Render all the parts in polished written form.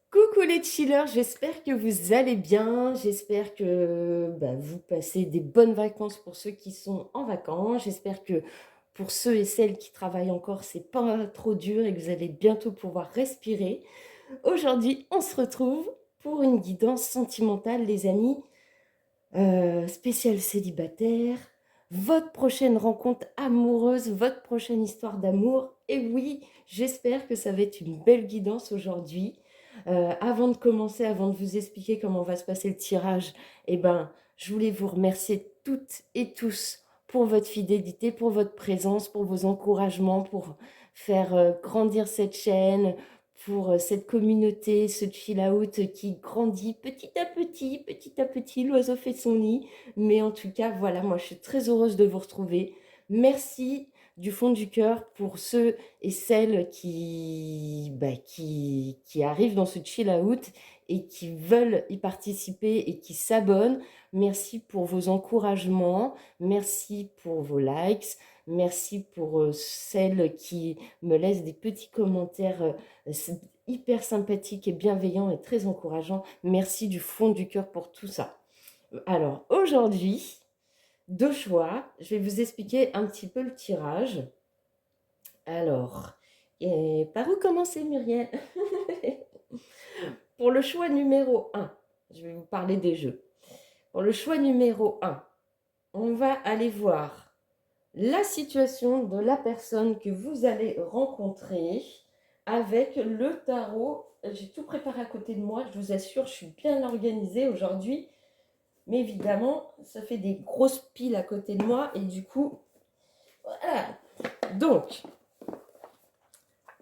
Coucou les chillers, j'espère que vous allez bien, j'espère que vous passez des bonnes vacances pour ceux qui sont en vacances, j'espère que pour ceux et celles qui travaillent encore, c'est pas trop dur et que vous allez bientôt pouvoir respirer. Aujourd'hui, on se retrouve pour une guidance sentimentale, les amis, spécial célibataire, votre prochaine rencontre amoureuse, votre prochaine histoire d'amour. Et oui, j'espère que ça va être une belle guidance aujourd'hui. Avant de commencer, avant de vous expliquer comment va se passer le tirage, je voulais vous remercier toutes et tous pour votre fidélité, pour votre présence, pour vos encouragements, pour faire grandir cette chaîne, pour cette communauté, ce chill-out qui grandit petit à petit, l'oiseau fait son nid. Mais en tout cas, voilà, moi je suis très heureuse de vous retrouver. Merci du fond du cœur pour ceux et celles qui arrivent dans ce chill-out et qui veulent y participer et qui s'abonnent. Merci pour vos encouragements, merci pour vos likes, merci pour celles qui me laissent des petits commentaires hyper sympathiques et bienveillants et très encourageants. Merci du fond du cœur pour tout ça. Alors aujourd'hui, deux choix. Je vais vous expliquer un petit peu le tirage. Alors, par où commencer, Muriel? Pour le choix numéro un, je vais vous parler des jeux. Pour le choix numéro un, on va aller voir la situation de la personne que vous allez rencontrer avec le tarot. J'ai tout préparé à côté de moi, je vous assure, je suis bien organisée aujourd'hui. Mais évidemment, ça fait des grosses piles à côté de moi et du coup, voilà. Donc,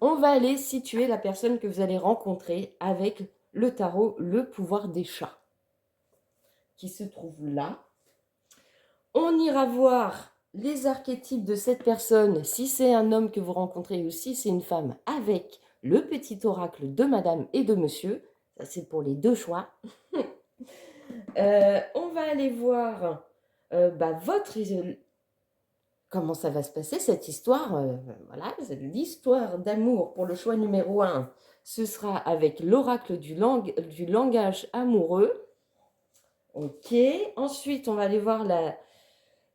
on va aller situer la personne que vous allez rencontrer avec le tarot, le pouvoir des chats, qui se trouve là. On ira voir les archétypes de cette personne, si c'est un homme que vous rencontrez ou si c'est une femme, avec le petit oracle de madame et de monsieur. Ça, c'est pour les deux choix. On va aller voir votre comment ça va se passer cette histoire. Voilà, c'est l'histoire d'amour pour le choix numéro un. Ce sera avec l'oracle du langage amoureux. Ok. Ensuite, on va aller voir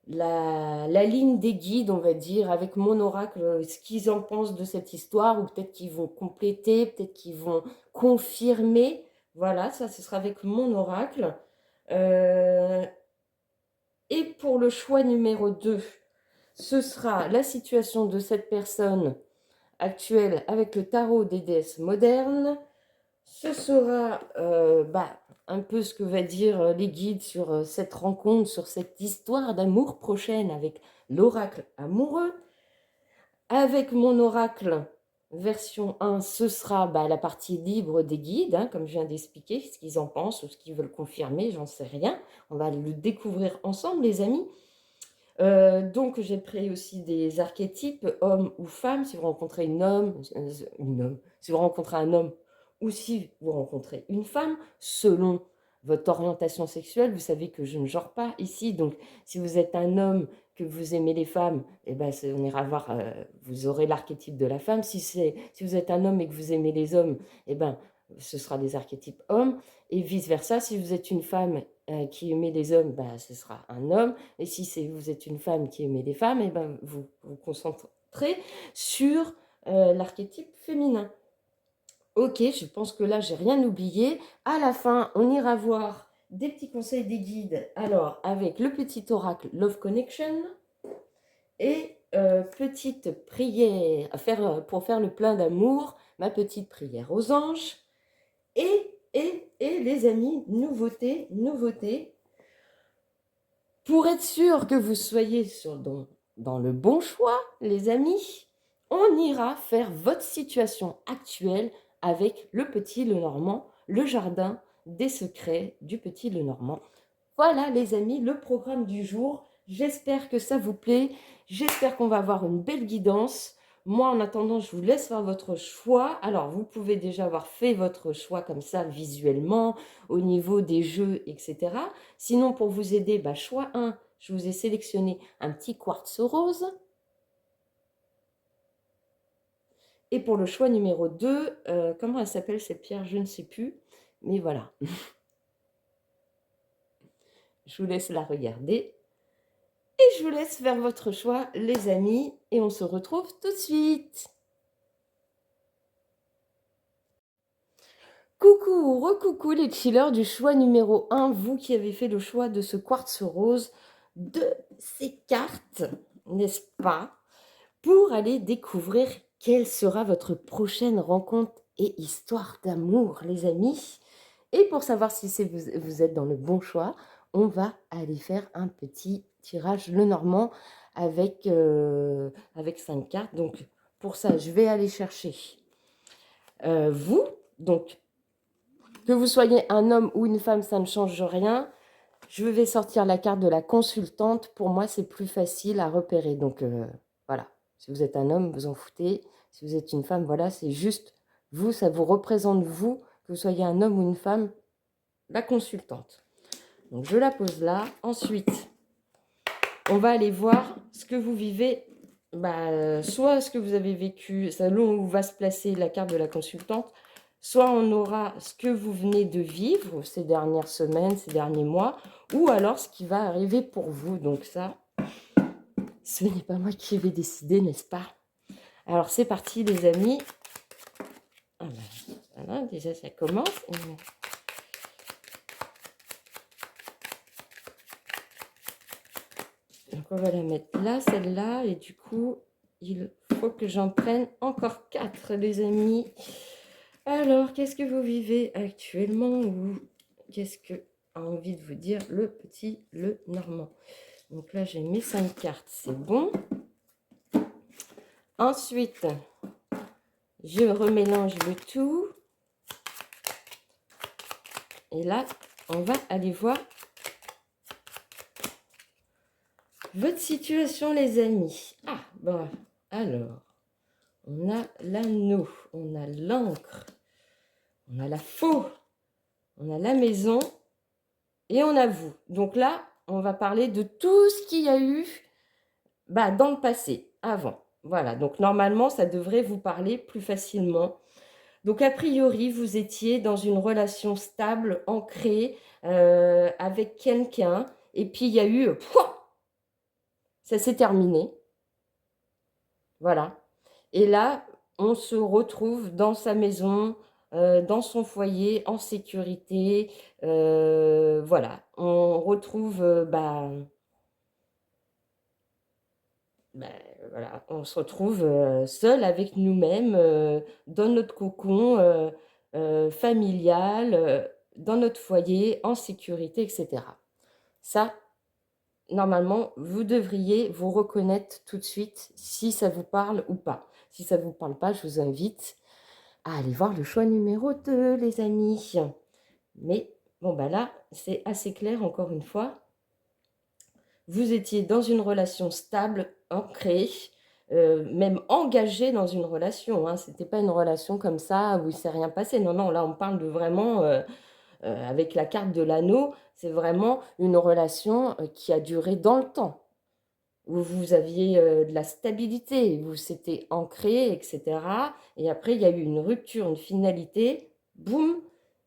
la ligne des guides, on va dire, avec mon oracle, ce qu'ils en pensent de cette histoire, ou peut-être qu'ils vont compléter, peut-être qu'ils vont confirmer. Voilà, ça, ce sera avec mon oracle. Et pour le choix numéro 2, ce sera la situation de cette personne actuelle avec le tarot des déesses modernes. Ce sera un peu ce que va dire les guides sur cette rencontre, sur cette histoire d'amour prochaine avec l'oracle amoureux. Avec mon oracle version 1, ce sera la partie libre des guides, hein, comme je viens d'expliquer, ce qu'ils en pensent ou ce qu'ils veulent confirmer, j'en sais rien. On va le découvrir ensemble, les amis. Donc, j'ai pris aussi des archétypes, homme ou femme, si vous rencontrez si vous rencontrez un homme ou si vous rencontrez une femme, selon votre orientation sexuelle. Vous savez que je ne genre pas ici, donc si vous êtes un homme, que vous aimez les femmes, on ira voir, vous aurez l'archétype de la femme. Si vous êtes un homme et que vous aimez les hommes, ce sera des archétypes hommes, et vice-versa. Si vous êtes une femme qui aimez les hommes, ce sera un homme. Et si vous êtes une femme qui aimez les femmes, vous vous concentrez sur l'archétype féminin. Ok, je pense que là, j'ai rien oublié. À la fin, on ira voir des petits conseils des guides. Alors, avec le petit oracle Love Connection et petite prière pour faire le plein d'amour, ma petite prière aux anges. Et les amis, nouveauté. Pour être sûr que vous soyez dans le bon choix, les amis, on ira faire votre situation actuelle avec le petit Lenormand, le jardin des secrets du petit Lenormand. Voilà les amis, le programme du jour. J'espère que ça vous plaît. J'espère qu'on va avoir une belle guidance. Moi, en attendant, je vous laisse faire votre choix. Alors, vous pouvez déjà avoir fait votre choix comme ça, visuellement, au niveau des jeux, etc. Sinon, pour vous aider, choix 1, je vous ai sélectionné un petit quartz rose. Et pour le choix numéro 2, comment elle s'appelle cette pierre? Je ne sais plus. Mais voilà. Je vous laisse la regarder. Et je vous laisse faire votre choix, les amis. Et on se retrouve tout de suite. Coucou, recoucou les chillers du choix numéro 1. Vous qui avez fait le choix de ce quartz rose, de ces cartes, n'est-ce pas? Pour aller découvrir quelle sera votre prochaine rencontre et histoire d'amour, les amis. Et pour savoir si vous êtes dans le bon choix, on va aller faire un petit tirage Lenormand avec 5 cartes. Donc, pour ça, je vais aller chercher vous. Donc, que vous soyez un homme ou une femme, ça ne change rien. Je vais sortir la carte de la consultante. Pour moi, c'est plus facile à repérer. Donc, voilà. Si vous êtes un homme, vous en foutez. Si vous êtes une femme, voilà, c'est juste vous, ça vous représente vous, que vous soyez un homme ou une femme, la consultante. Donc, je la pose là. Ensuite, on va aller voir ce que vous vivez. Soit ce que vous avez vécu, selon où va se placer la carte de la consultante, soit on aura ce que vous venez de vivre ces dernières semaines, ces derniers mois, ou alors ce qui va arriver pour vous. Donc ça, ce n'est pas moi qui vais décider, n'est-ce pas? Alors c'est parti les amis. Ah ben, voilà, déjà ça commence. Donc on va la mettre là, celle-là, et du coup, il faut que j'en prenne encore 4 les amis. Alors, qu'est-ce que vous vivez actuellement ou qu'est-ce que a envie de vous dire le petit Lenormand? Donc là, j'ai mes 5 cartes, c'est bon. Ensuite, je remélange le tout. Et là, on va aller voir votre situation, les amis. Ah, bon, alors, on a l'anneau, on a l'encre, on a la faux, on a la maison et on a vous. Donc là, on va parler de tout ce qu'il y a eu dans le passé, avant. Voilà, donc normalement, ça devrait vous parler plus facilement. Donc, a priori, vous étiez dans une relation stable, ancrée, avec quelqu'un. Et puis, il y a eu... ça s'est terminé. Voilà. Et là, on se retrouve dans sa maison, dans son foyer, en sécurité. Voilà. On retrouve... voilà, on se retrouve seul avec nous-mêmes, dans notre cocon familial, dans notre foyer, en sécurité, etc. Ça, normalement, vous devriez vous reconnaître tout de suite si ça vous parle ou pas. Si ça ne vous parle pas, je vous invite à aller voir le choix numéro 2, les amis. Mais bon, là, c'est assez clair, encore une fois. Vous étiez dans une relation stable, ancrée, même engagé dans une relation. Hein. Ce n'était pas une relation comme ça où il ne s'est rien passé. Non, non, là on parle de vraiment, avec la carte de l'anneau, c'est vraiment une relation qui a duré dans le temps, où vous aviez de la stabilité, où c'était ancré, etc. Et après, il y a eu une rupture, une finalité, boum,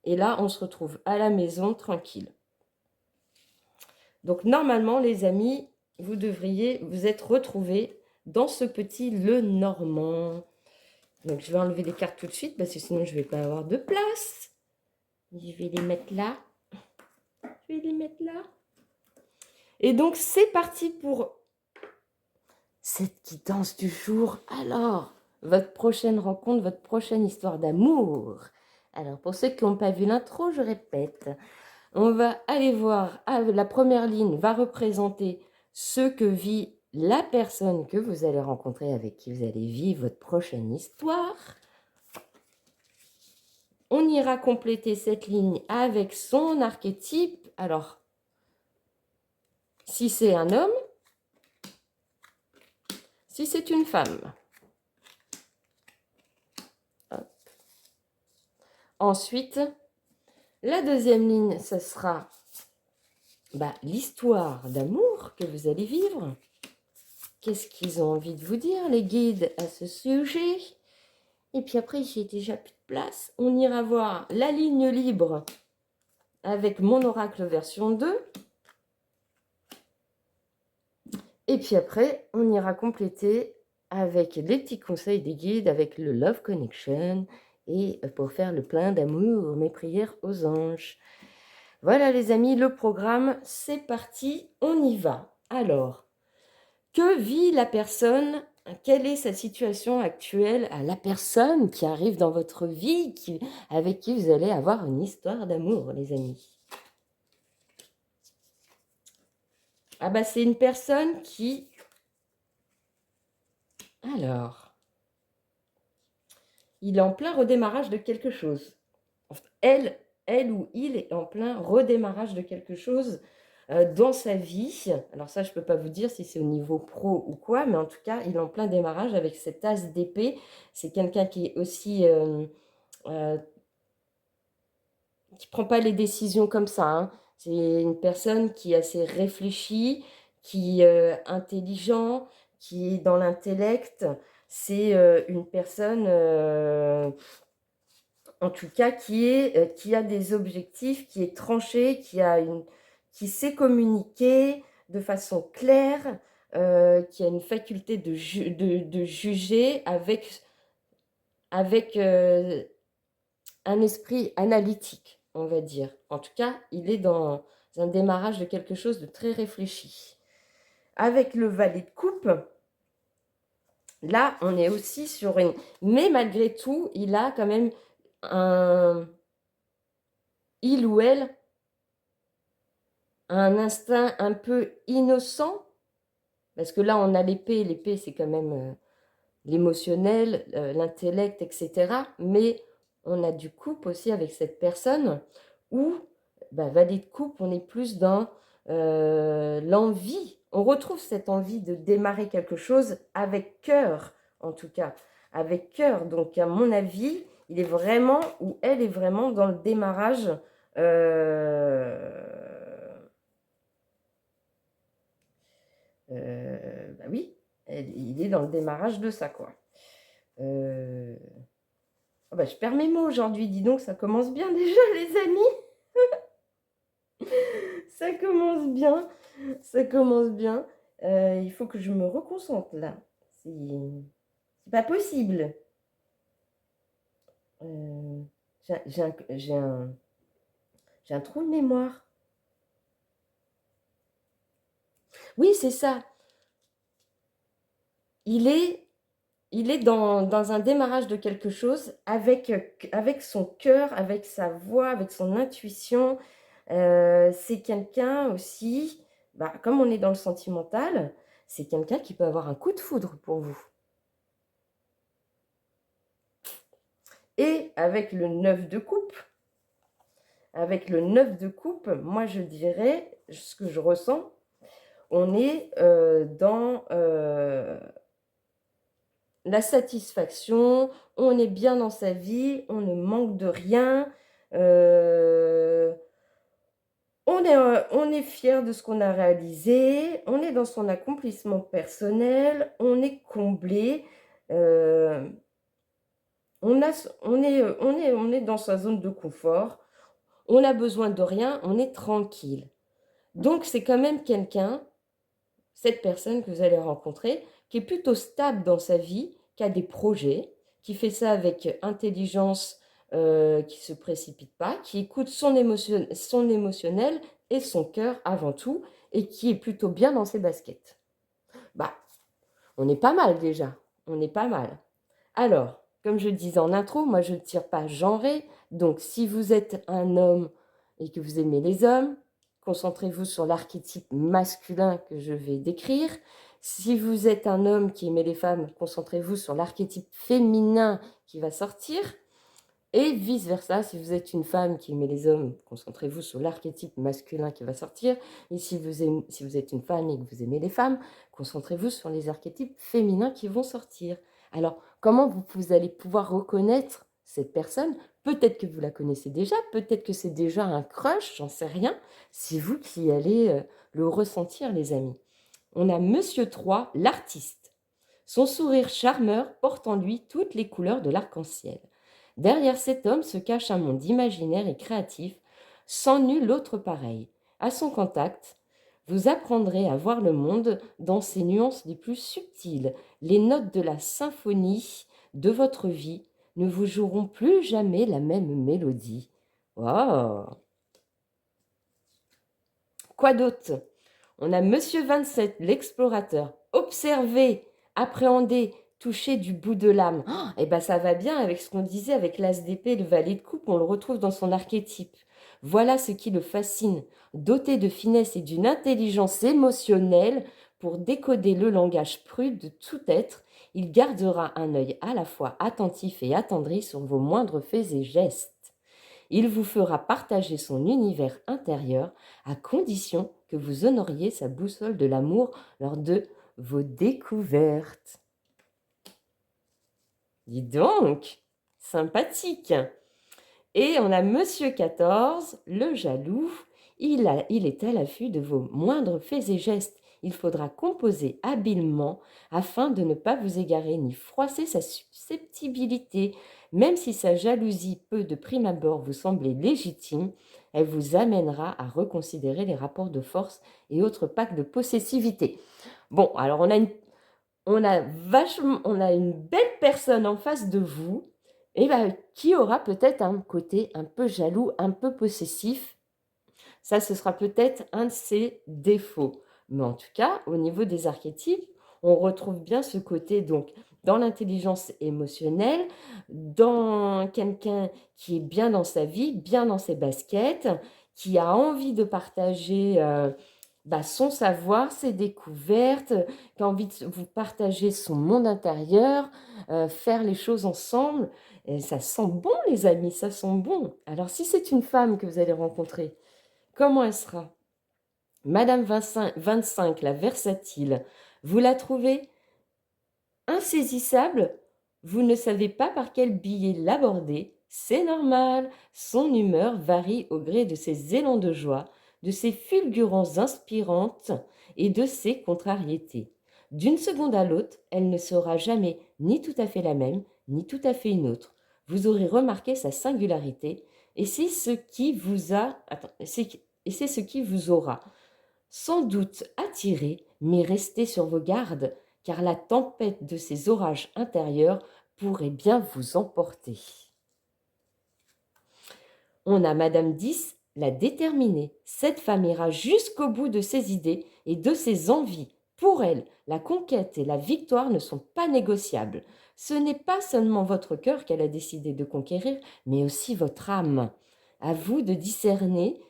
et là on se retrouve à la maison tranquille. Donc normalement, les amis, vous devriez vous être retrouvés dans ce petit Lenormand. Donc je vais enlever les cartes tout de suite parce que sinon je ne vais pas avoir de place. Je vais les mettre là. Je vais les mettre là. Et donc c'est parti pour cette guidance du jour. Alors, votre prochaine rencontre, votre prochaine histoire d'amour. Alors pour ceux qui n'ont pas vu l'intro, je répète. On va aller voir, la première ligne va représenter ce que vit la personne que vous allez rencontrer, avec qui vous allez vivre votre prochaine histoire. On ira compléter cette ligne avec son archétype. Alors, si c'est un homme, si c'est une femme. Hop. Ensuite, la deuxième ligne, ce sera l'histoire d'amour que vous allez vivre. Qu'est-ce qu'ils ont envie de vous dire, les guides, à ce sujet? Et puis après, j'ai déjà plus de place. On ira voir la ligne libre avec mon oracle version 2. Et puis après, on ira compléter avec les petits conseils des guides, avec le Love Connection, et pour faire le plein d'amour, mes prières aux anges. Voilà les amis, le programme, c'est parti, on y va. Alors, que vit la personne? Quelle est sa situation actuelle à la personne qui arrive dans votre vie, avec qui vous allez avoir une histoire d'amour, les amis? Ah bah c'est une personne qui... Alors, il est en plein redémarrage de quelque chose. Elle ou il est en plein redémarrage de quelque chose dans sa vie. Alors ça, je ne peux pas vous dire si c'est au niveau pro ou quoi, mais en tout cas, il est en plein démarrage avec cet as d'épée. C'est quelqu'un qui est aussi... qui ne prend pas les décisions comme ça. Hein. C'est une personne qui est assez réfléchie, qui est intelligent, qui est dans l'intellect. C'est une personne... en tout cas, qui a des objectifs, qui est tranché, qui sait communiquer de façon claire, qui a une faculté de juger avec un esprit analytique, on va dire. En tout cas, il est dans un démarrage de quelque chose de très réfléchi. Avec le valet de coupe, là, on est aussi sur une... Mais malgré tout, il a quand même il ou elle a un instinct un peu innocent, parce que là on a l'épée c'est quand même l'émotionnel, l'intellect, etc. Mais on a du couple aussi avec cette personne où, valet de coupe, on est plus dans l'envie. On retrouve cette envie de démarrer quelque chose avec cœur, en tout cas, avec cœur. Donc à mon avis, il est vraiment, ou elle est vraiment dans le démarrage oui, il est dans le démarrage de ça, quoi. Je perds mes mots aujourd'hui, dis donc, ça commence bien déjà, les amis. Ça commence bien, ça commence bien. Il faut que je me reconcentre, là. C'est pas possible. J'ai un trou de mémoire. Oui, c'est ça. Il est dans un démarrage de quelque chose avec son cœur, avec sa voix, avec son intuition. C'est quelqu'un aussi, comme on est dans le sentimental, c'est quelqu'un qui peut avoir un coup de foudre pour vous. Et avec le 9 de coupe, moi je dirais, ce que je ressens, on est dans la satisfaction, on est bien dans sa vie, on ne manque de rien, on est fier de ce qu'on a réalisé, on est dans son accomplissement personnel, on est comblé, on est dans sa zone de confort, on n'a besoin de rien, on est tranquille. Donc c'est quand même quelqu'un, cette personne que vous allez rencontrer, qui est plutôt stable dans sa vie, qui a des projets, qui fait ça avec intelligence, qui ne se précipite pas, qui écoute son émotionnel et son cœur avant tout, et qui est plutôt bien dans ses baskets. On est pas mal déjà, on est pas mal. Alors, comme je disais en intro, moi je ne tire pas genré, donc si vous êtes un homme et que vous aimez les hommes, concentrez-vous sur l'archétype masculin que je vais décrire. Si vous êtes un homme qui aimait les femmes, concentrez-vous sur l'archétype féminin qui va sortir. Et vice-versa, si vous êtes une femme qui aimait les hommes, concentrez-vous sur l'archétype masculin qui va sortir. Et si vous êtes une femme et que vous aimez les femmes, concentrez-vous sur les archétypes féminins qui vont sortir. Alors, comment vous allez pouvoir reconnaître cette personne? Peut-être que vous la connaissez déjà, peut-être que c'est déjà un crush, j'en sais rien. C'est vous qui allez le ressentir, les amis. On a Monsieur 3, l'artiste. Son sourire charmeur porte en lui toutes les couleurs de l'arc-en-ciel. Derrière cet homme se cache un monde imaginaire et créatif, sans nul autre pareil. À son contact, vous apprendrez à voir le monde dans ses nuances les plus subtiles. Les notes de la symphonie de votre vie ne vous joueront plus jamais la même mélodie. Wow! Quoi d'autre? On a Monsieur 27, l'explorateur. Observer, appréhender, toucher du bout de l'âme. Et ben ça va bien avec ce qu'on disait avec l'as d'épée, le valet de coupe, on le retrouve dans son archétype. Voilà ce qui le fascine, doté de finesse et d'une intelligence émotionnelle pour décoder le langage prude de tout être, il gardera un œil à la fois attentif et attendri sur vos moindres faits et gestes. Il vous fera partager son univers intérieur à condition que vous honoriez sa boussole de l'amour lors de vos découvertes. Dis donc, sympathique. Et on a Monsieur 14, le jaloux. Il est à l'affût de vos moindres faits et gestes. Il faudra composer habilement afin de ne pas vous égarer ni froisser sa susceptibilité. Même si sa jalousie peut de prime abord vous sembler légitime, elle vous amènera à reconsidérer les rapports de force et autres pactes de possessivité. Bon, alors on a une belle personne en face de vous, et ben, qui aura peut-être un côté un peu jaloux, un peu possessif. Ça, ce sera peut-être un de ses défauts. Mais en tout cas, au niveau des archétypes, on retrouve bien ce côté, donc, dans l'intelligence émotionnelle, dans quelqu'un qui est bien dans sa vie, bien dans ses baskets, qui a envie de partager son savoir, ses découvertes, qui a envie de vous partager son monde intérieur, faire les choses ensemble. Et ça sent bon, les amis, ça sent bon. Alors, si c'est une femme que vous allez rencontrer, comment elle sera? Madame 25, la versatile, vous la trouvez insaisissable? Vous ne savez pas par quel billet l'aborder? C'est normal, son humeur varie au gré de ses élans de joie, de ses fulgurances inspirantes et de ses contrariétés. D'une seconde à l'autre, elle ne sera jamais ni tout à fait la même, ni tout à fait une autre. Vous aurez remarqué sa singularité, et c'est ce qui vous a... et c'est ce qui vous aura sans doute attiré, mais restez sur vos gardes, car la tempête de ces orages intérieurs pourrait bien vous emporter. On a Madame 10, la déterminée. Cette femme ira jusqu'au bout de ses idées et de ses envies. Pour elle, la conquête et la victoire ne sont pas négociables. Ce n'est pas seulement votre cœur qu'elle a décidé de conquérir, mais aussi votre âme. À vous de discerner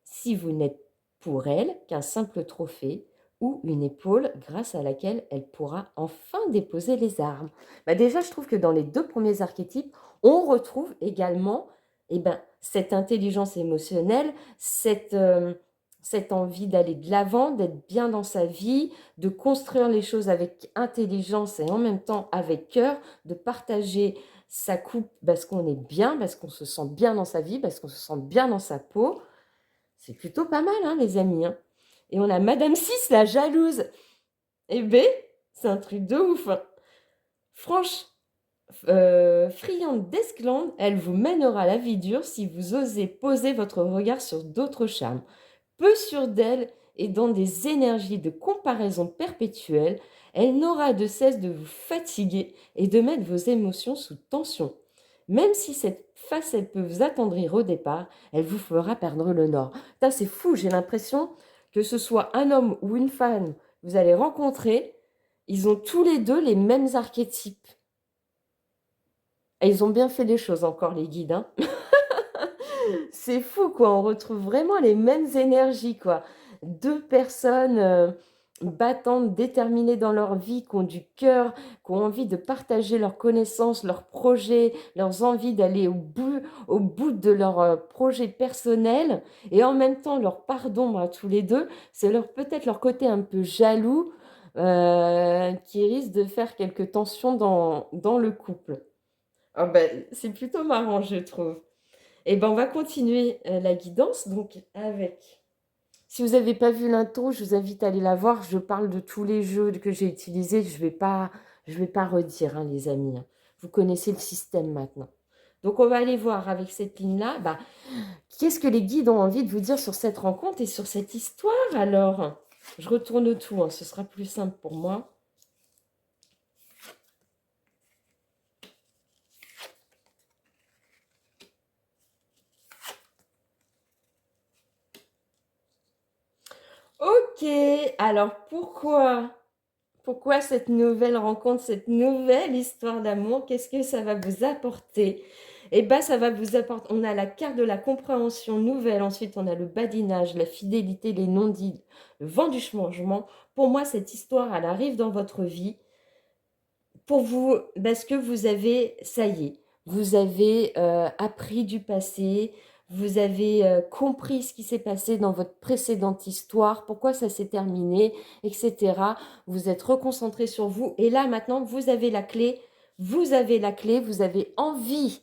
si vous n'êtes pour elle qu'un simple trophée ou une épaule grâce à laquelle elle pourra enfin déposer les armes. Déjà, je trouve que dans les deux premiers archétypes, on retrouve également cette intelligence émotionnelle, cette envie d'aller de l'avant, d'être bien dans sa vie, de construire les choses avec intelligence et en même temps avec cœur, de partager sa coupe parce qu'on est bien, parce qu'on se sent bien dans sa vie, parce qu'on se sent bien dans sa peau. C'est plutôt pas mal, hein, les amis. Hein. Et on a Madame 6, la jalouse. Eh ben, c'est un truc de ouf. Hein. Friande d'esclandre, elle vous mènera la vie dure si vous osez poser votre regard sur d'autres charmes. Peu sûre d'elle et dans des énergies de comparaison perpétuelle, elle n'aura de cesse de vous fatiguer et de mettre vos émotions sous tension. Même si cette facette peut vous attendrir au départ, elle vous fera perdre le nord. C'est fou, j'ai l'impression que ce soit un homme ou une femme que vous allez rencontrer, ils ont tous les deux les mêmes archétypes. Et ils ont bien fait les choses encore, les guides. Hein. C'est fou, quoi. On retrouve vraiment les mêmes énergies, quoi. Deux personnes battantes, déterminées dans leur vie, qui ont du cœur, qui ont envie de partager leurs connaissances, leurs projets, leurs envies d'aller au bout de leurs projets personnels. Et en même temps, leur part d'ombre à tous les deux, c'est peut-être leur côté un peu jaloux qui risque de faire quelques tensions dans le couple. C'est plutôt marrant, je trouve. On va continuer la guidance donc avec. Si vous n'avez pas vu l'intro, je vous invite à aller la voir. Je parle de tous les jeux que j'ai utilisés. Je vais pas Je ne vais pas redire, hein, les amis. Hein. Vous connaissez le système maintenant. Donc, on va aller voir avec cette ligne-là, bah, qu'est-ce que les guides ont envie de vous dire sur cette rencontre et sur cette histoire alors? Je retourne tout, hein, ce sera plus simple pour moi. Ok, alors pourquoi cette nouvelle rencontre, cette nouvelle histoire d'amour? Qu'est-ce que ça va vous apporter? Eh bien, ça va vous apporter, on a la carte de la compréhension nouvelle, ensuite on a le badinage, la fidélité, les non-dits, le vent du changement. Pour moi, cette histoire, elle arrive dans votre vie pour vous, parce que vous avez, ça y est, vous avez appris du passé, vous avez compris ce qui s'est passé dans votre précédente histoire, pourquoi ça s'est terminé, etc. Vous êtes reconcentré sur vous et là maintenant vous avez la clé, vous avez la clé, vous avez envie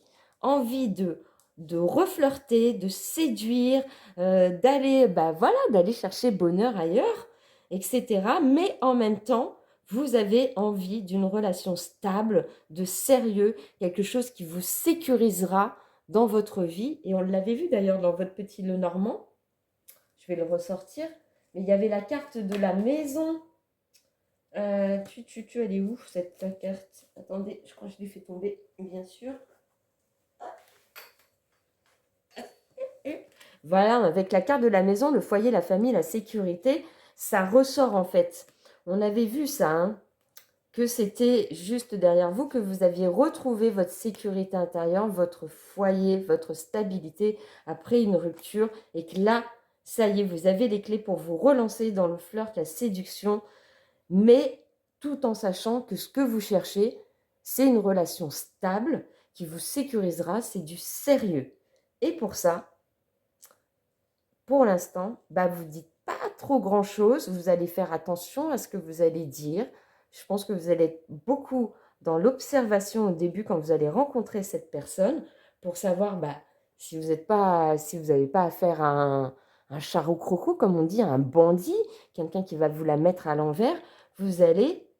de reflirter, de séduire, d'aller, bah voilà, d'aller chercher bonheur ailleurs, etc. Mais en même temps, vous avez envie d'une relation stable, de sérieux, quelque chose qui vous sécurisera dans votre vie. Et on l'avait vu d'ailleurs dans votre petit Lenormand. Je vais le ressortir. Mais il y avait la carte de la maison. Elle est où cette carte? Attendez, je crois que je l'ai fait tomber, bien sûr. Voilà, avec la carte de la maison, le foyer, la famille, la sécurité, ça ressort en fait. On avait vu ça, hein, que c'était juste derrière vous, que vous aviez retrouvé votre sécurité intérieure, votre foyer, votre stabilité après une rupture et que là, ça y est, vous avez les clés pour vous relancer dans le flirt, la séduction, mais tout en sachant que ce que vous cherchez, c'est une relation stable qui vous sécurisera, c'est du sérieux. Et pour ça, pour l'instant, bah, vous ne dites pas trop grand-chose, vous allez faire attention à ce que vous allez dire. Je pense que vous allez être beaucoup dans l'observation au début quand vous allez rencontrer cette personne pour savoir bah, si vous n'avez pas affaire à un charou croco, comme on dit, à un bandit, quelqu'un qui va vous la mettre à l'envers, vous allez,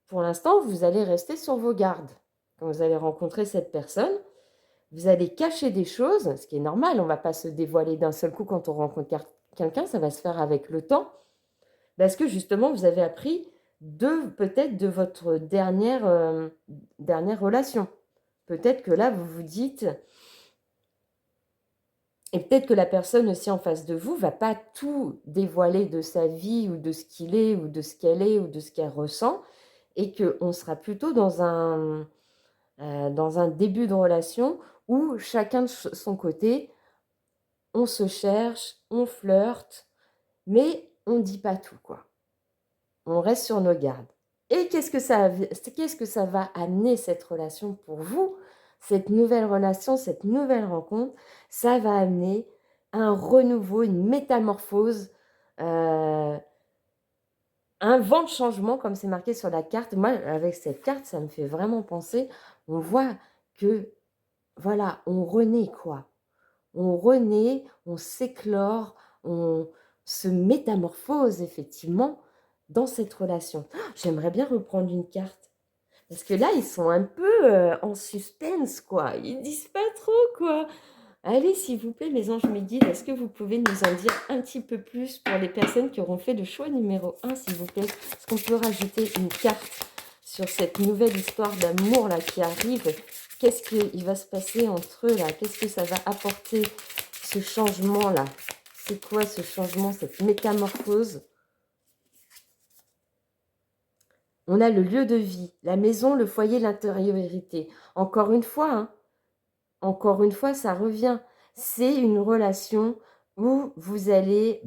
pour l'instant, vous allez rester sur vos gardes. Quand vous allez rencontrer cette personne, vous allez cacher des choses, ce qui est normal, on ne va pas se dévoiler d'un seul coup quand on rencontre quelqu'un, ça va se faire avec le temps, parce que justement, vous avez appris peut-être de votre dernière relation. Peut-être que là, vous vous dites, et peut-être que la personne aussi en face de vous ne va pas tout dévoiler de sa vie ou de ce qu'il est ou de ce qu'elle est ou de ce qu'elle ressent, et qu'on sera plutôt dans un début de relation où chacun de son côté, on se cherche, on flirte, mais on ne dit pas tout, quoi. On reste sur nos gardes. Et qu'est-ce que ça va amener cette relation pour vous? Cette nouvelle relation, cette nouvelle rencontre, ça va amener un renouveau, une métamorphose, un vent de changement, comme c'est marqué sur la carte. Moi, avec cette carte, ça me fait vraiment penser, on voit que, voilà, on renaît, quoi. On renaît, on s'éclore, on se métamorphose effectivement dans cette relation. J'aimerais bien reprendre une carte. Parce que là, ils sont un peu en suspense, quoi. Ils disent pas trop, quoi. Allez, s'il vous plaît, mes anges, mes guides, est-ce que vous pouvez nous en dire un petit peu plus pour les personnes qui auront fait le choix numéro 1, s'il vous plaît? Est-ce qu'on peut rajouter une carte sur cette nouvelle histoire d'amour là qui arrive? Qu'est-ce qu'il va se passer entre eux là? Qu'est-ce que ça va apporter ce changement là? C'est quoi ce changement, cette métamorphose? On a le lieu de vie, la maison, le foyer, l'intériorité. Encore une fois, ça revient. C'est une relation où vous allez,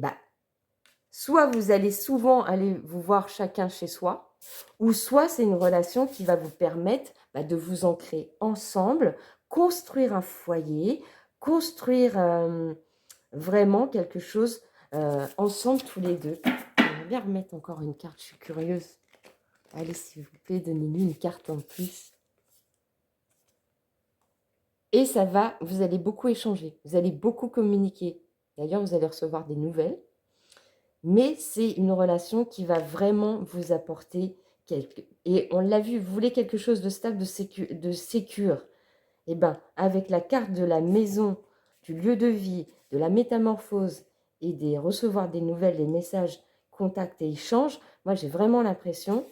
soit vous allez souvent aller vous voir chacun chez soi, ou soit c'est une relation qui va vous permettre de vous ancrer ensemble, construire un foyer, construire vraiment quelque chose ensemble tous les deux. Je vais bien remettre encore une carte, je suis curieuse. Allez, s'il vous plaît, donnez-nous une carte en plus. Et vous allez beaucoup échanger, vous allez beaucoup communiquer. D'ailleurs, vous allez recevoir des nouvelles. Mais c'est une relation qui va vraiment vous apporter Et on l'a vu, vous voulez quelque chose de stable, de sécure. Eh bien, avec la carte de la maison, du lieu de vie, de la métamorphose et des recevoir des nouvelles, des messages, contacts et échanges, moi j'ai vraiment l'impression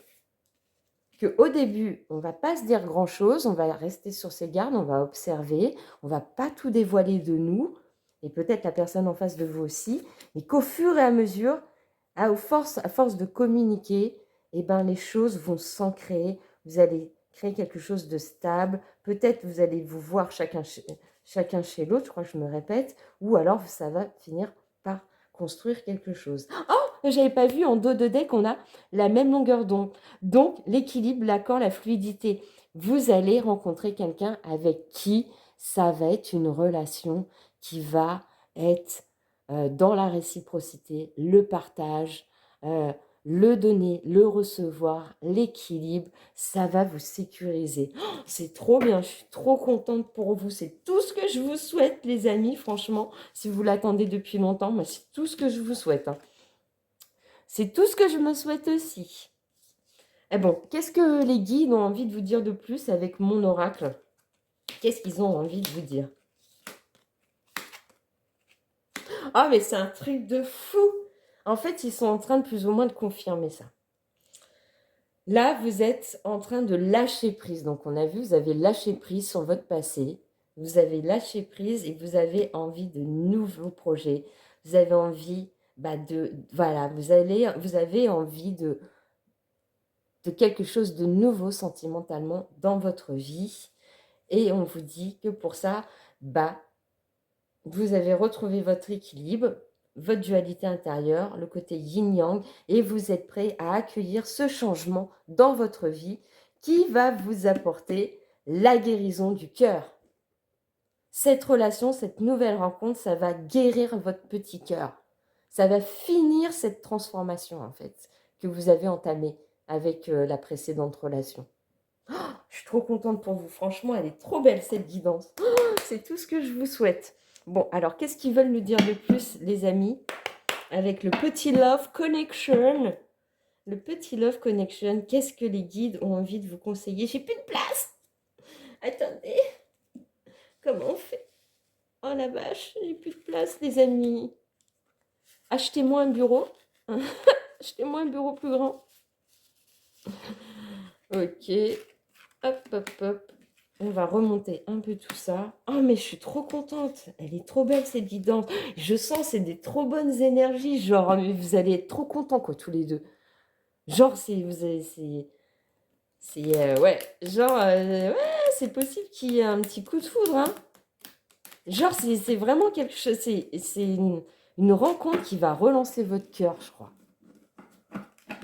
qu'au début, on ne va pas se dire grand-chose, on va rester sur ses gardes, on va observer, on ne va pas tout dévoiler de nous, et peut-être la personne en face de vous aussi, mais qu'au fur et à mesure, à force de communiquer, eh ben, les choses vont s'ancrer, vous allez créer quelque chose de stable, peut-être vous allez vous voir chacun chez l'autre, je crois que je me répète, ou alors ça va finir par construire quelque chose. Oh, j'avais pas vu en dos de deck qu'on a la même longueur d'onde. Donc, l'équilibre, l'accord, la fluidité. Vous allez rencontrer quelqu'un avec qui ça va être une relation qui va être dans la réciprocité, le partage, le donner, le recevoir, l'équilibre. Ça va vous sécuriser. Oh, c'est trop bien, je suis trop contente pour vous. C'est tout ce que je vous souhaite, les amis, franchement. Si vous l'attendez depuis longtemps, moi, c'est tout ce que je vous souhaite. Hein. C'est tout ce que je me souhaite aussi. Eh bon, qu'est-ce que les guides ont envie de vous dire de plus avec mon oracle? Qu'est-ce qu'ils ont envie de vous dire? Ah, mais c'est un truc de fou! En fait, ils sont en train de plus ou moins de confirmer ça. Là, vous êtes en train de lâcher prise. Donc, on a vu, vous avez lâché prise sur votre passé. Vous avez lâché prise et vous avez envie de nouveaux projets. Vous avez envie Voilà, vous avez envie de quelque chose de nouveau sentimentalement dans votre vie. Et on vous dit que pour ça, vous avez retrouvé votre équilibre, votre dualité intérieure, le côté yin-yang, et vous êtes prêt à accueillir ce changement dans votre vie qui va vous apporter la guérison du cœur. Cette relation, cette nouvelle rencontre, ça va guérir votre petit cœur. Ça va finir cette transformation, en fait, que vous avez entamée avec la précédente relation. Oh, je suis trop contente pour vous. Franchement, elle est trop belle, cette guidance. Oh, c'est tout ce que je vous souhaite. Bon, alors, qu'est-ce qu'ils veulent nous dire de plus, les amis? Avec le petit Love Connection. Le petit Love Connection, qu'est-ce que les guides ont envie de vous conseiller? J'ai plus de place. Attendez. Comment on fait? Oh la vache, j'ai plus de place, les amis. Achetez-moi un bureau. Achetez-moi un bureau plus grand. Ok. Hop, hop, hop. On va remonter un peu tout ça. Oh, mais je suis trop contente. Elle est trop belle, cette guidance. Je sens, c'est des trop bonnes énergies. Genre, vous allez être trop contents, quoi, tous les deux. Genre, ouais. Genre, ouais, c'est possible qu'il y ait un petit coup de foudre, hein. Genre, c'est vraiment quelque chose. C'est une rencontre qui va relancer votre cœur, je crois.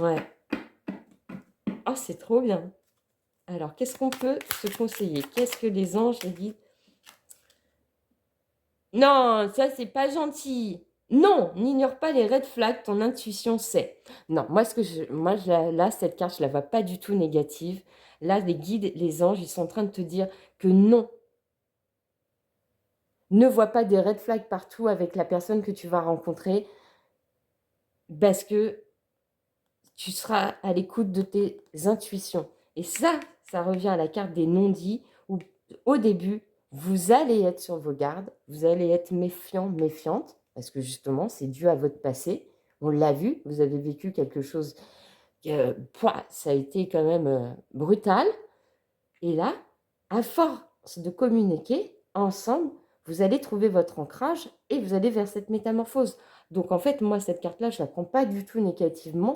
Ouais. Oh, c'est trop bien. Alors, qu'est-ce qu'on peut se conseiller? Qu'est-ce que les anges, les guides? Non, ça, c'est pas gentil. Non, n'ignore pas les red flags, ton intuition sait. Non, là, cette carte, je la vois pas du tout négative. Là, les guides, les anges, ils sont en train de te dire que non. Ne vois pas des red flags partout avec la personne que tu vas rencontrer parce que tu seras à l'écoute de tes intuitions. Et ça revient à la carte des non-dits où, au début, vous allez être sur vos gardes, vous allez être méfiant, méfiante, parce que justement, c'est dû à votre passé. On l'a vu, vous avez vécu quelque chose, ça a été quand même brutal. Et là, à force de communiquer ensemble, vous allez trouver votre ancrage et vous allez vers cette métamorphose. Donc en fait, moi, cette carte-là, je ne la prends pas du tout négativement.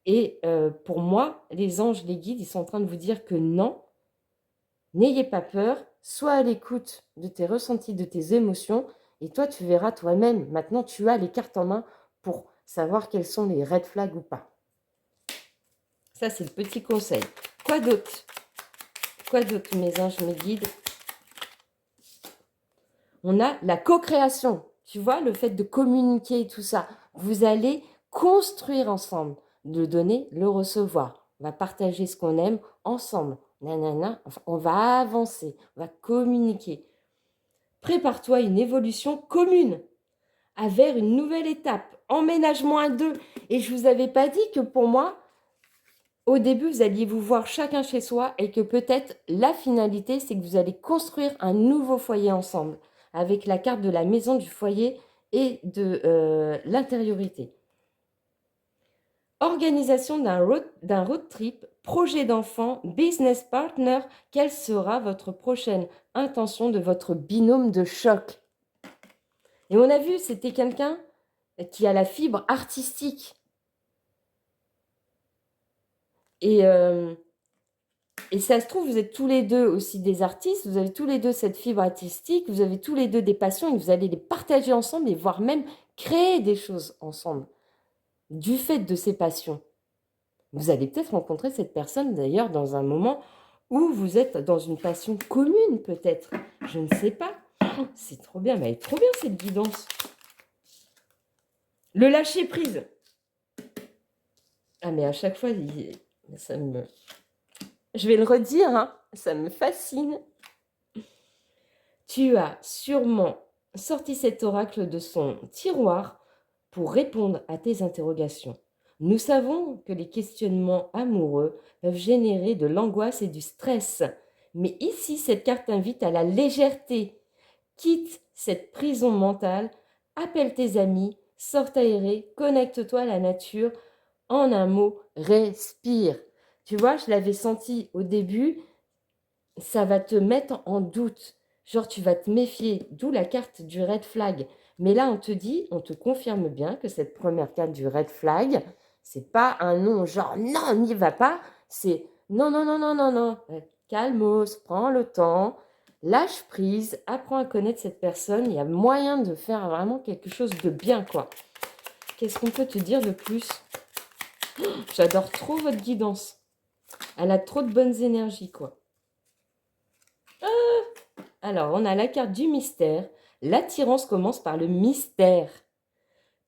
Et pour moi, les anges, les guides, ils sont en train de vous dire que non, n'ayez pas peur, sois à l'écoute de tes ressentis, de tes émotions, et toi, tu verras toi-même. Maintenant, tu as les cartes en main pour savoir quels sont les red flags ou pas. Ça, c'est le petit conseil. Quoi d'autre? Quoi d'autre, mes anges, mes guides? On a la co-création. Tu vois, le fait de communiquer et tout ça. Vous allez construire ensemble, le donner, le recevoir. On va partager ce qu'on aime ensemble. Nanana. Enfin, on va avancer, on va communiquer. Prépare-toi à une évolution commune, vers une nouvelle étape. Emménagement à deux. Et je ne vous avais pas dit que pour moi, au début, vous alliez vous voir chacun chez soi et que peut-être la finalité, c'est que vous allez construire un nouveau foyer ensemble avec la carte de la maison, du foyer et de l'intériorité. Organisation d'un road trip, projet d'enfant, business partner, quelle sera votre prochaine intention de votre binôme de choc? Et on a vu, c'était quelqu'un qui a la fibre artistique. Et ça se trouve, vous êtes tous les deux aussi des artistes, vous avez tous les deux cette fibre artistique, vous avez tous les deux des passions et vous allez les partager ensemble et voire même créer des choses ensemble du fait de ces passions. Vous allez peut-être rencontrer cette personne d'ailleurs dans un moment où vous êtes dans une passion commune peut-être. Je ne sais pas. Oh, c'est trop bien, mais elle est trop bien cette guidance. Le lâcher prise. Ah mais à chaque fois, ça me... Je vais le redire, hein, ça me fascine. Tu as sûrement sorti cet oracle de son tiroir pour répondre à tes interrogations. Nous savons que les questionnements amoureux peuvent générer de l'angoisse et du stress. Mais ici, cette carte invite à la légèreté. Quitte cette prison mentale, appelle tes amis, sors t'aérer, connecte-toi à la nature. En un mot, respire. Tu vois, je l'avais senti au début, ça va te mettre en doute. Genre, tu vas te méfier, d'où la carte du red flag. Mais là, on te dit, on te confirme bien que cette première carte du red flag, c'est pas un non, genre non, n'y va pas. C'est non, non, non, non, non, non. Calmos, prends le temps, lâche prise, apprends à connaître cette personne. Il y a moyen de faire vraiment quelque chose de bien, quoi. Qu'est-ce qu'on peut te dire de plus? J'adore trop votre guidance. Elle a trop de bonnes énergies, quoi. Alors, on a la carte du mystère. L'attirance commence par le mystère.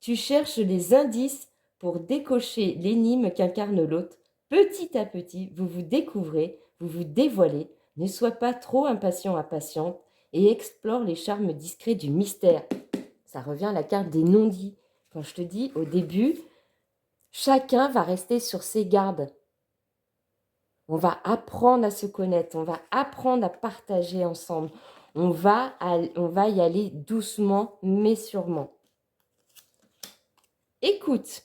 Tu cherches les indices pour décocher l'énigme qu'incarne l'autre. Petit à petit, vous vous découvrez, vous vous dévoilez. Ne sois pas trop impatient, impatiente et explore les charmes discrets du mystère. Ça revient à la carte des non-dits. Quand je te dis au début, chacun va rester sur ses gardes. On va apprendre à se connaître, on va apprendre à partager ensemble. On va y aller doucement, mais sûrement. Écoute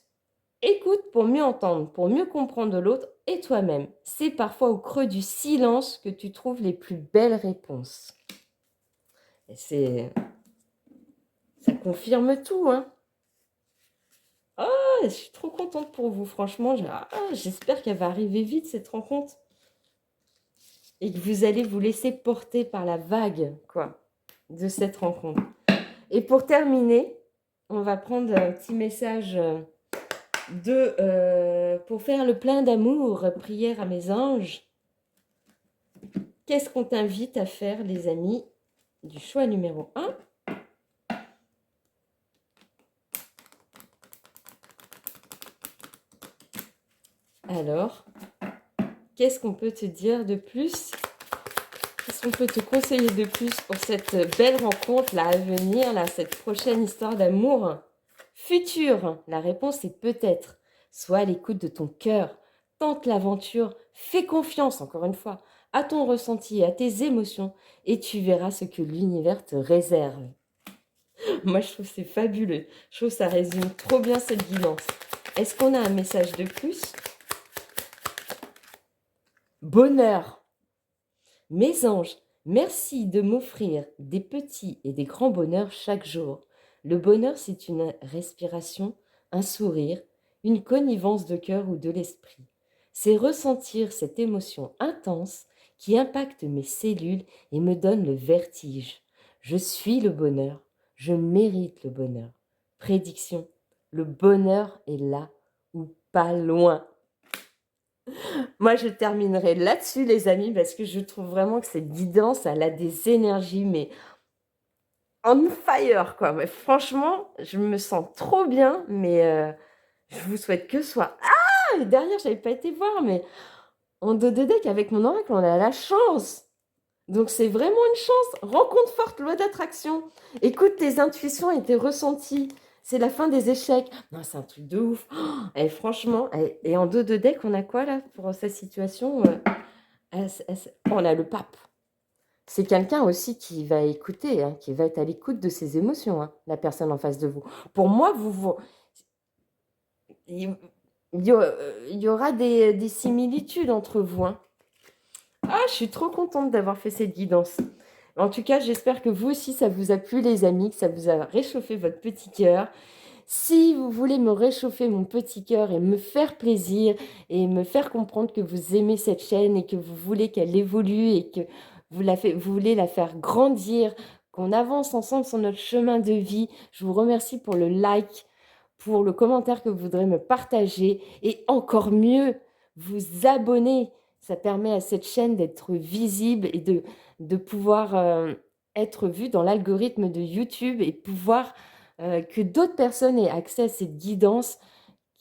pour mieux entendre, pour mieux comprendre l'autre et toi-même. C'est parfois au creux du silence que tu trouves les plus belles réponses. Et ça confirme tout, hein. Ah, je suis trop contente pour vous, franchement. J'espère qu'elle va arriver vite, cette rencontre. Et que vous allez vous laisser porter par la vague, quoi, de cette rencontre. Et pour terminer, on va prendre un petit message pour faire le plein d'amour, prière à mes anges. Qu'est-ce qu'on t'invite à faire, les amis, du choix numéro 1 ? Alors, qu'est-ce qu'on peut te dire de plus ? Qu'est-ce qu'on peut te conseiller de plus pour cette belle rencontre là à venir, là, cette prochaine histoire d'amour future? La réponse est peut-être. Sois à l'écoute de ton cœur, tente l'aventure, fais confiance, encore une fois, à ton ressenti, à tes émotions, et tu verras ce que l'univers te réserve. Moi, je trouve que c'est fabuleux. Je trouve que ça résume trop bien cette guidance. Est-ce qu'on a un message de plus ? Bonheur. Mes anges, merci de m'offrir des petits et des grands bonheurs chaque jour. Le bonheur, c'est une respiration, un sourire, une connivence de cœur ou de l'esprit. C'est ressentir cette émotion intense qui impacte mes cellules et me donne le vertige. Je suis le bonheur, je mérite le bonheur. Prédiction, le bonheur est là ou pas loin. Moi, je terminerai là-dessus, les amis, parce que je trouve vraiment que cette guidance, elle a des énergies, mais on fire, quoi. Mais franchement, je me sens trop bien, mais je vous souhaite que ce soit... Ah, et derrière, je n'avais pas été voir, mais en dos de deck, avec mon oracle, on a la chance. Donc, c'est vraiment une chance. Rencontre forte, loi d'attraction. Écoute tes intuitions et tes ressentis. c'est la fin des échecs. Non, c'est un truc de ouf. Oh, et franchement, et en dos de deck, on a quoi là pour sa situation on a le pape. C'est quelqu'un aussi qui va écouter, hein, qui va être à l'écoute de ses émotions, hein, la personne en face de vous. Pour moi, il y aura des similitudes entre vous. Hein. Ah, je suis trop contente d'avoir fait cette guidance. En tout cas, j'espère que vous aussi, ça vous a plu, les amis, que ça vous a réchauffé votre petit cœur. Si vous voulez me réchauffer mon petit cœur et me faire plaisir et me faire comprendre que vous aimez cette chaîne et que vous voulez qu'elle évolue et que vous voulez la faire grandir, qu'on avance ensemble sur notre chemin de vie, je vous remercie pour le like, pour le commentaire que vous voudrez me partager et encore mieux, vous abonner. Ça permet à cette chaîne d'être visible et de pouvoir être vue dans l'algorithme de YouTube et pouvoir que d'autres personnes aient accès à cette guidance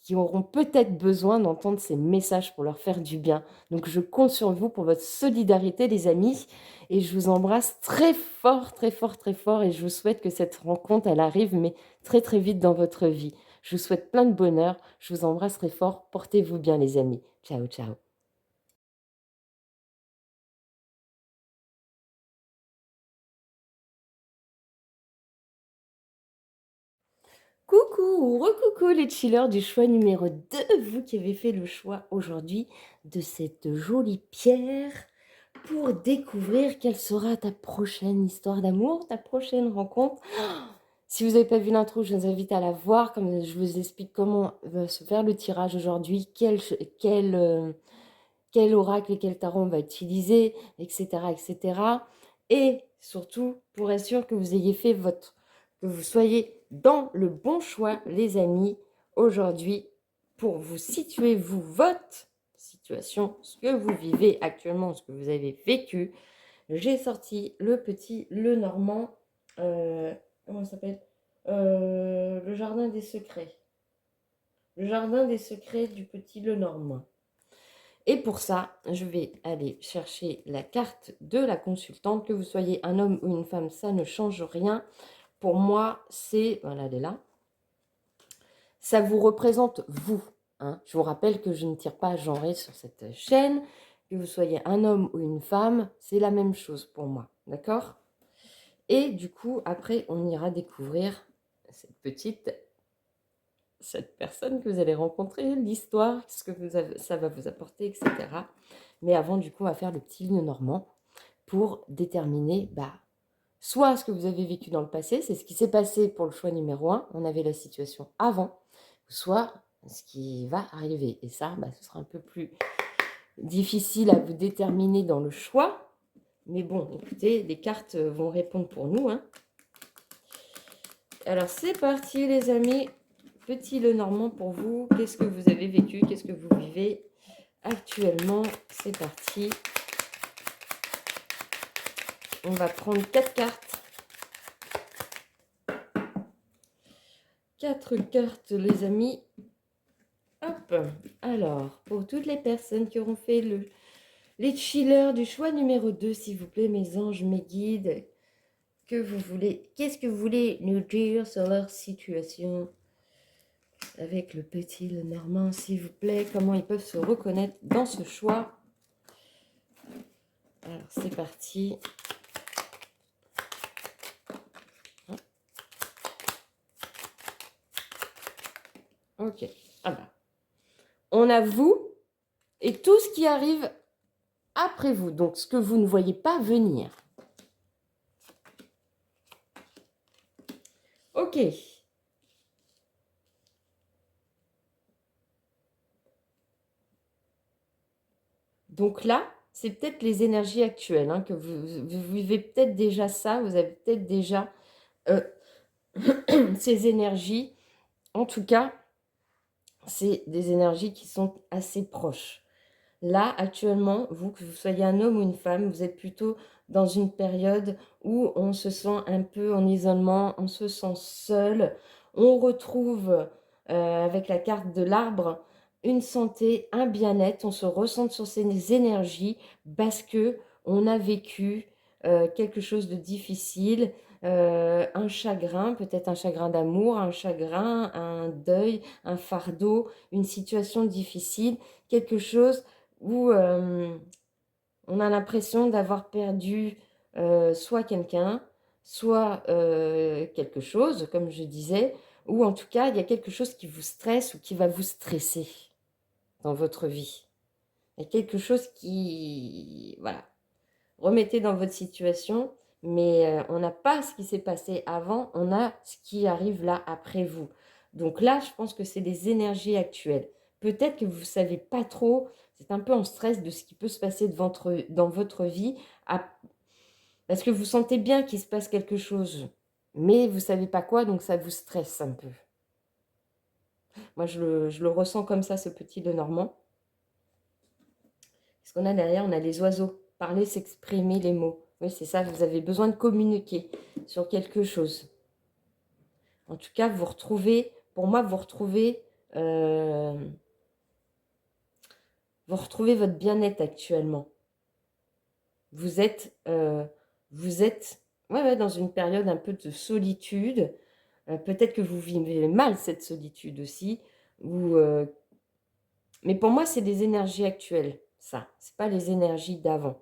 qui auront peut-être besoin d'entendre ces messages pour leur faire du bien. Donc je compte sur vous pour votre solidarité, les amis, et je vous embrasse très fort, très fort, très fort, et je vous souhaite que cette rencontre, elle arrive, mais très très vite dans votre vie. Je vous souhaite plein de bonheur, je vous embrasse très fort, portez-vous bien les amis. Ciao, ciao. Coucou, recoucou les chillers du choix numéro 2, vous qui avez fait le choix aujourd'hui de cette jolie pierre pour découvrir quelle sera ta prochaine histoire d'amour, ta prochaine rencontre. Si vous n'avez pas vu l'intro, je vous invite à la voir, comme je vous explique comment va se faire le tirage aujourd'hui, quel oracle et quel tarot on va utiliser, etc., etc. Et surtout, pour être sûr que vous ayez fait que vous soyez dans le bon choix, les amis, aujourd'hui, pour vous situer, votre situation, ce que vous vivez actuellement, ce que vous avez vécu. J'ai sorti le Normand, comment ça s'appelle le Jardin des Secrets. Le Jardin des Secrets du petit Lenormand. Et pour ça, je vais aller chercher la carte de la consultante. Que vous soyez un homme ou une femme, ça ne change rien. Pour moi, voilà, elle est là. Ça vous représente vous. Hein. Je vous rappelle que je ne tire pas genré sur cette chaîne. Que vous soyez un homme ou une femme, c'est la même chose pour moi. D'accord? Et du coup, après, on ira découvrir cette personne que vous allez rencontrer, l'histoire, ce que ça va vous apporter, etc. Mais avant, du coup, on va faire le petit Lenormand pour déterminer soit ce que vous avez vécu dans le passé, c'est ce qui s'est passé pour le choix numéro 1, on avait la situation avant, soit ce qui va arriver. Et ça, ce sera un peu plus difficile à vous déterminer dans le choix. Mais bon, écoutez, les cartes vont répondre pour nous. Hein. Alors, c'est parti, les amis. Petit Lenormand pour vous. Qu'est-ce que vous avez vécu? Qu'est-ce que vous vivez actuellement? C'est parti. On va prendre 4 cartes. 4 cartes, les amis. Hop. Alors, pour toutes les personnes qui auront fait les chillers du choix numéro 2, s'il vous plaît, mes anges, mes guides, qu'est-ce que vous voulez nous dire sur leur situation avec le petit Lenormand, s'il vous plaît, comment ils peuvent se reconnaître dans ce choix. Alors, c'est parti. Ok. On a vous et tout ce qui arrive après vous. Donc, ce que vous ne voyez pas venir. Ok. Donc là, c'est peut-être les énergies actuelles, hein, que vous vivez peut-être déjà ça, vous avez peut-être déjà ces énergies. En tout cas, c'est des énergies qui sont assez proches. Là, actuellement, que vous soyez un homme ou une femme, vous êtes plutôt dans une période où on se sent un peu en isolement, on se sent seul. On retrouve, avec la carte de l'arbre, une santé, un bien-être. On se ressent sur ces énergies parce que on a vécu quelque chose de difficile. un chagrin, peut-être un chagrin d'amour, un chagrin, un deuil, un fardeau, une situation difficile, quelque chose où on a l'impression d'avoir perdu soit quelqu'un, soit quelque chose, comme je disais, ou en tout cas, il y a quelque chose qui vous stresse ou qui va vous stresser dans votre vie. Il y a quelque chose qui... Voilà. Remettez dans votre situation, mais on n'a pas ce qui s'est passé avant, on a ce qui arrive là après vous. Donc là, je pense que c'est des énergies actuelles. Peut-être que vous ne savez pas trop, c'est un peu en stress de ce qui peut se passer dans votre vie, parce que vous sentez bien qu'il se passe quelque chose, mais vous ne savez pas quoi, donc ça vous stresse un peu. Moi, je le ressens comme ça, ce petit Lenormand. Ce qu'on a derrière, on a les oiseaux. Parler, s'exprimer, les mots. Oui, c'est ça, vous avez besoin de communiquer sur quelque chose. En tout cas, vous retrouvez, pour moi, vous retrouvez votre bien-être actuellement. Vous êtes ouais, dans une période un peu de solitude. Peut-être que vous vivez mal cette solitude aussi. Mais pour moi, c'est des énergies actuelles, ça. Ce n'est pas les énergies d'avant.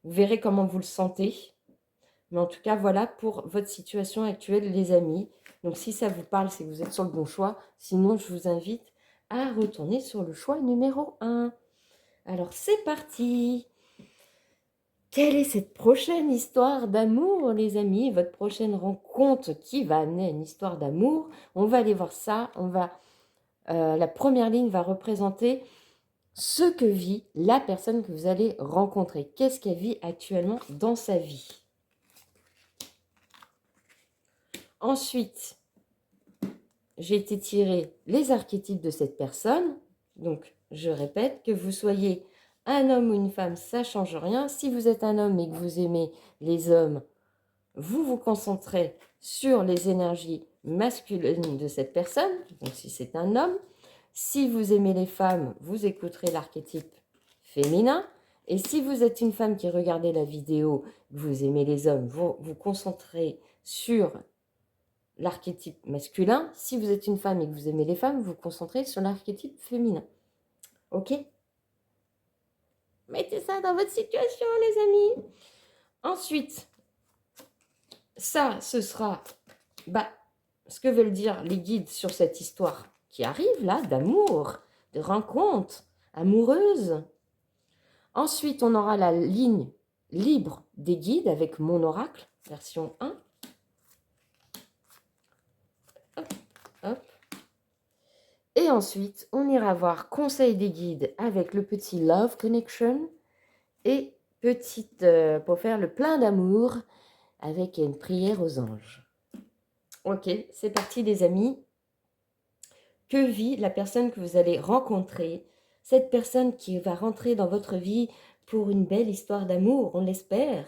Vous verrez comment vous le sentez. Mais en tout cas, voilà pour votre situation actuelle, les amis. Donc, si ça vous parle, c'est que vous êtes sur le bon choix. Sinon, je vous invite à retourner sur le choix numéro 1. Alors, c'est parti. Quelle est cette prochaine histoire d'amour, les amis? Votre prochaine rencontre qui va amener à une histoire d'amour? On va aller voir ça. La première ligne va représenter ce que vit la personne que vous allez rencontrer. Qu'est-ce qu'elle vit actuellement dans sa vie? Ensuite, j'ai été tirer les archétypes de cette personne. Donc, je répète, que vous soyez un homme ou une femme, ça ne change rien. Si vous êtes un homme et que vous aimez les hommes, vous vous concentrez sur les énergies masculines de cette personne. Donc, si c'est un homme. Si vous aimez les femmes, vous écouterez l'archétype féminin. Et si vous êtes une femme qui regardez la vidéo, que vous aimez les hommes, vous vous concentrez sur l'archétype masculin. Si vous êtes une femme et que vous aimez les femmes, vous vous concentrez sur l'archétype féminin. Ok? Mettez ça dans votre situation, les amis. Ensuite, ça, ce sera ce que veulent dire les guides sur cette histoire qui arrive là, d'amour, de rencontre amoureuse. Ensuite, on aura la ligne libre des guides avec mon oracle, version 1. Hop, hop. Et ensuite, on ira voir conseil des guides avec le petit Love Connection et pour faire le plein d'amour avec une prière aux anges. Ok, c'est parti les amis. Que vit la personne que vous allez rencontrer? Cette personne qui va rentrer dans votre vie pour une belle histoire d'amour, on l'espère.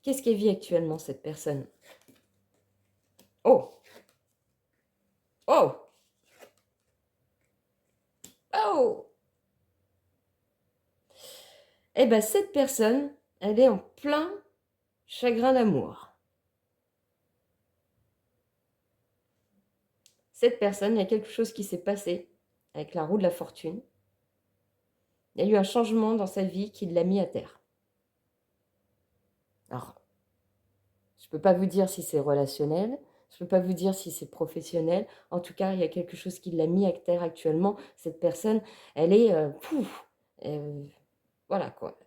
Qu'est-ce qu'elle vit actuellement, cette personne? Oh! Oh! Oh! Eh bien, cette personne, elle est en plein chagrin d'amour. Cette personne, il y a quelque chose qui s'est passé avec la roue de la fortune. Il y a eu un changement dans sa vie qui l'a mis à terre. Alors, je ne peux pas vous dire si c'est relationnel, je ne peux pas vous dire si c'est professionnel. En tout cas, il y a quelque chose qui l'a mis à terre actuellement. Cette personne, elle est... voilà quoi.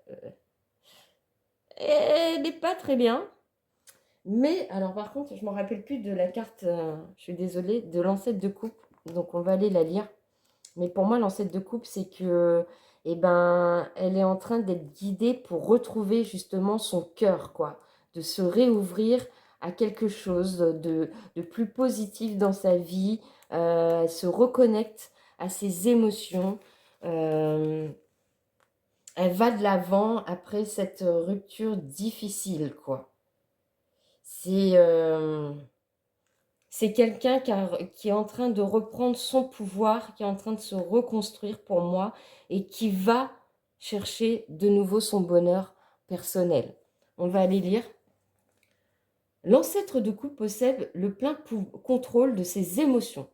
Elle n'est pas très bien. Mais, alors par contre, je ne me rappelle plus de la carte, je suis désolée, de l'ancêtre de coupe. Donc, on va aller la lire. Mais pour moi, l'ancêtre de coupe, c'est que, elle est en train d'être guidée pour retrouver justement son cœur, quoi. De se réouvrir à quelque chose de plus positif dans sa vie. Elle se reconnecte à ses émotions. Elle va de l'avant après cette rupture difficile, quoi. C'est quelqu'un qui est en train de reprendre son pouvoir, qui est en train de se reconstruire pour moi et qui va chercher de nouveau son bonheur personnel. On va aller lire. L'ancêtre de couple possède le plein contrôle de ses émotions.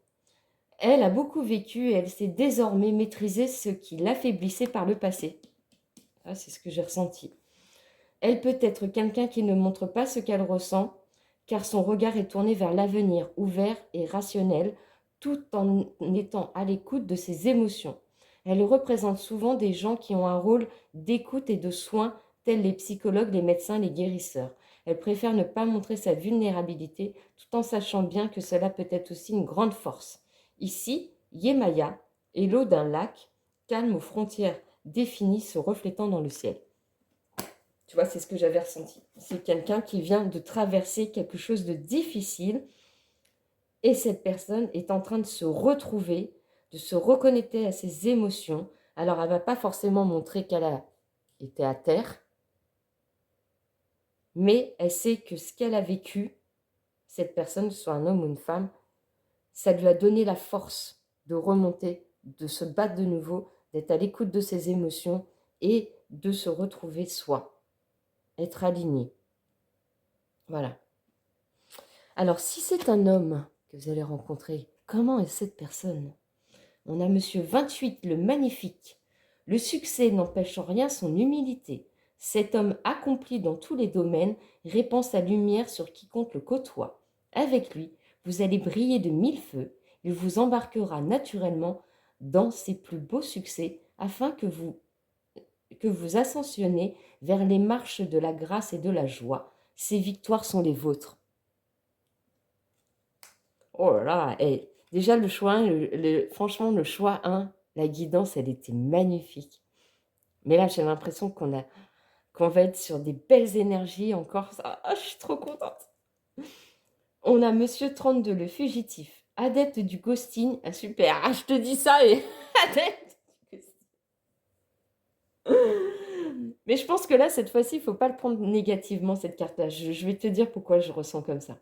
Elle a beaucoup vécu et elle sait désormais maîtriser ce qui l'affaiblissait par le passé. Ah, c'est ce que j'ai ressenti. Elle peut être quelqu'un qui ne montre pas ce qu'elle ressent, car son regard est tourné vers l'avenir, ouvert et rationnel, tout en étant à l'écoute de ses émotions. Elle représente souvent des gens qui ont un rôle d'écoute et de soins, tels les psychologues, les médecins, les guérisseurs. Elle préfère ne pas montrer sa vulnérabilité, tout en sachant bien que cela peut être aussi une grande force. Ici, Yemaya est l'eau d'un lac, calme aux frontières définies se reflétant dans le ciel. Tu vois, c'est ce que j'avais ressenti. C'est quelqu'un qui vient de traverser quelque chose de difficile et cette personne est en train de se retrouver, de se reconnecter à ses émotions. Alors, elle ne va pas forcément montrer qu'elle a été à terre, mais elle sait que ce qu'elle a vécu, cette personne, soit un homme ou une femme, ça lui a donné la force de remonter, de se battre de nouveau, d'être à l'écoute de ses émotions et de se retrouver soi, être aligné. Voilà. Alors, si c'est un homme que vous allez rencontrer, comment est cette personne? On a Monsieur 28, le magnifique. Le succès n'empêche en rien son humilité. Cet homme accompli dans tous les domaines répand sa lumière sur quiconque le côtoie. Avec lui, vous allez briller de mille feux. Il vous embarquera naturellement dans ses plus beaux succès afin que vous ascensionnez vers les marches de la grâce et de la joie. Ces victoires sont les vôtres. Oh là là, et déjà le choix 1, franchement le choix 1, la guidance, elle était magnifique. Mais là, j'ai l'impression qu'on va être sur des belles énergies encore. Ah, je suis trop contente. On a Monsieur 32, le fugitif, adepte du ghosting. Ah super, ah, je te dis ça, et adepte du ghosting. Mais je pense que là, cette fois-ci, il ne faut pas le prendre négativement, cette carte-là. Je vais te dire pourquoi je ressens comme ça.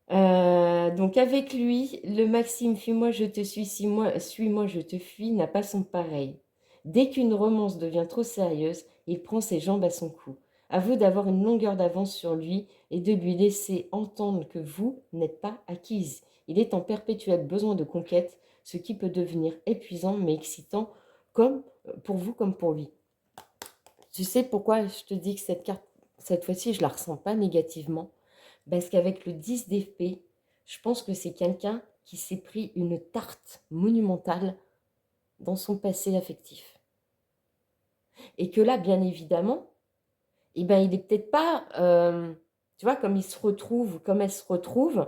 Donc avec lui, le maxime fuis-moi, je te suis, suis-moi, je te fuis n'a pas son pareil. Dès qu'une romance devient trop sérieuse, il prend ses jambes à son cou. À vous d'avoir une longueur d'avance sur lui et de lui laisser entendre que vous n'êtes pas acquise. Il est en perpétuel besoin de conquête, ce qui peut devenir épuisant mais excitant comme pour vous comme pour lui. Tu sais pourquoi je te dis que cette carte, cette fois-ci, je la ressens pas négativement? Parce qu'avec le 10 d'épée, je pense que c'est quelqu'un qui s'est pris une tarte monumentale dans son passé affectif. Et que là, bien évidemment, eh ben, il n'est peut-être pas, tu vois, comme il se retrouve, comme elle se retrouve,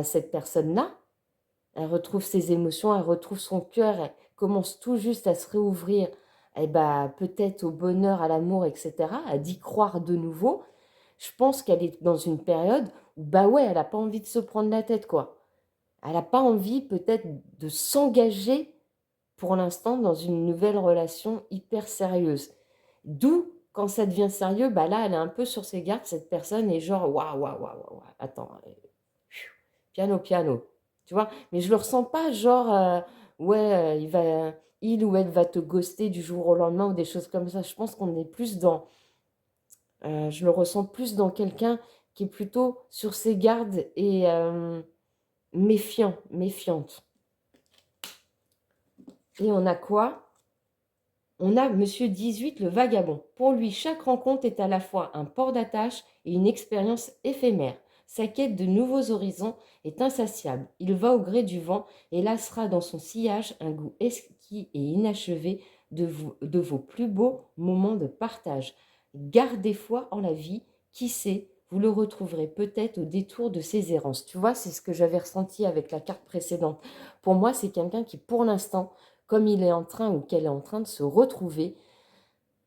cette personne-là, elle retrouve ses émotions, elle retrouve son cœur, elle commence tout juste à se réouvrir, eh ben, peut-être au bonheur, à l'amour, etc., à d'y croire de nouveau. Je pense qu'elle est dans une période où, bah ouais, elle n'a pas envie de se prendre la tête, quoi. Elle n'a pas envie, peut-être, de s'engager, pour l'instant, dans une nouvelle relation hyper sérieuse. D'où, quand ça devient sérieux, bah là, elle est un peu sur ses gardes, cette personne est genre, waouh, waouh, waouh, waouh, attends, piano, piano, tu vois. Mais je le ressens pas, genre, ouais, il ou elle va te ghoster du jour au lendemain ou des choses comme ça. Je pense qu'on est plus dans je le ressens plus dans quelqu'un qui est plutôt sur ses gardes et méfiant, méfiante. Et on a quoi? On a Monsieur 18, le vagabond. Pour lui, chaque rencontre est à la fois un port d'attache et une expérience éphémère. Sa quête de nouveaux horizons est insatiable. Il va au gré du vent et laissera dans son sillage un goût exquis et inachevé de vos plus beaux moments de partage. Gardez foi en la vie, qui sait, vous le retrouverez peut-être au détour de ses errances. Tu vois, c'est ce que j'avais ressenti avec la carte précédente. Pour moi, c'est quelqu'un qui, pour l'instant, comme il est en train ou qu'elle est en train de se retrouver,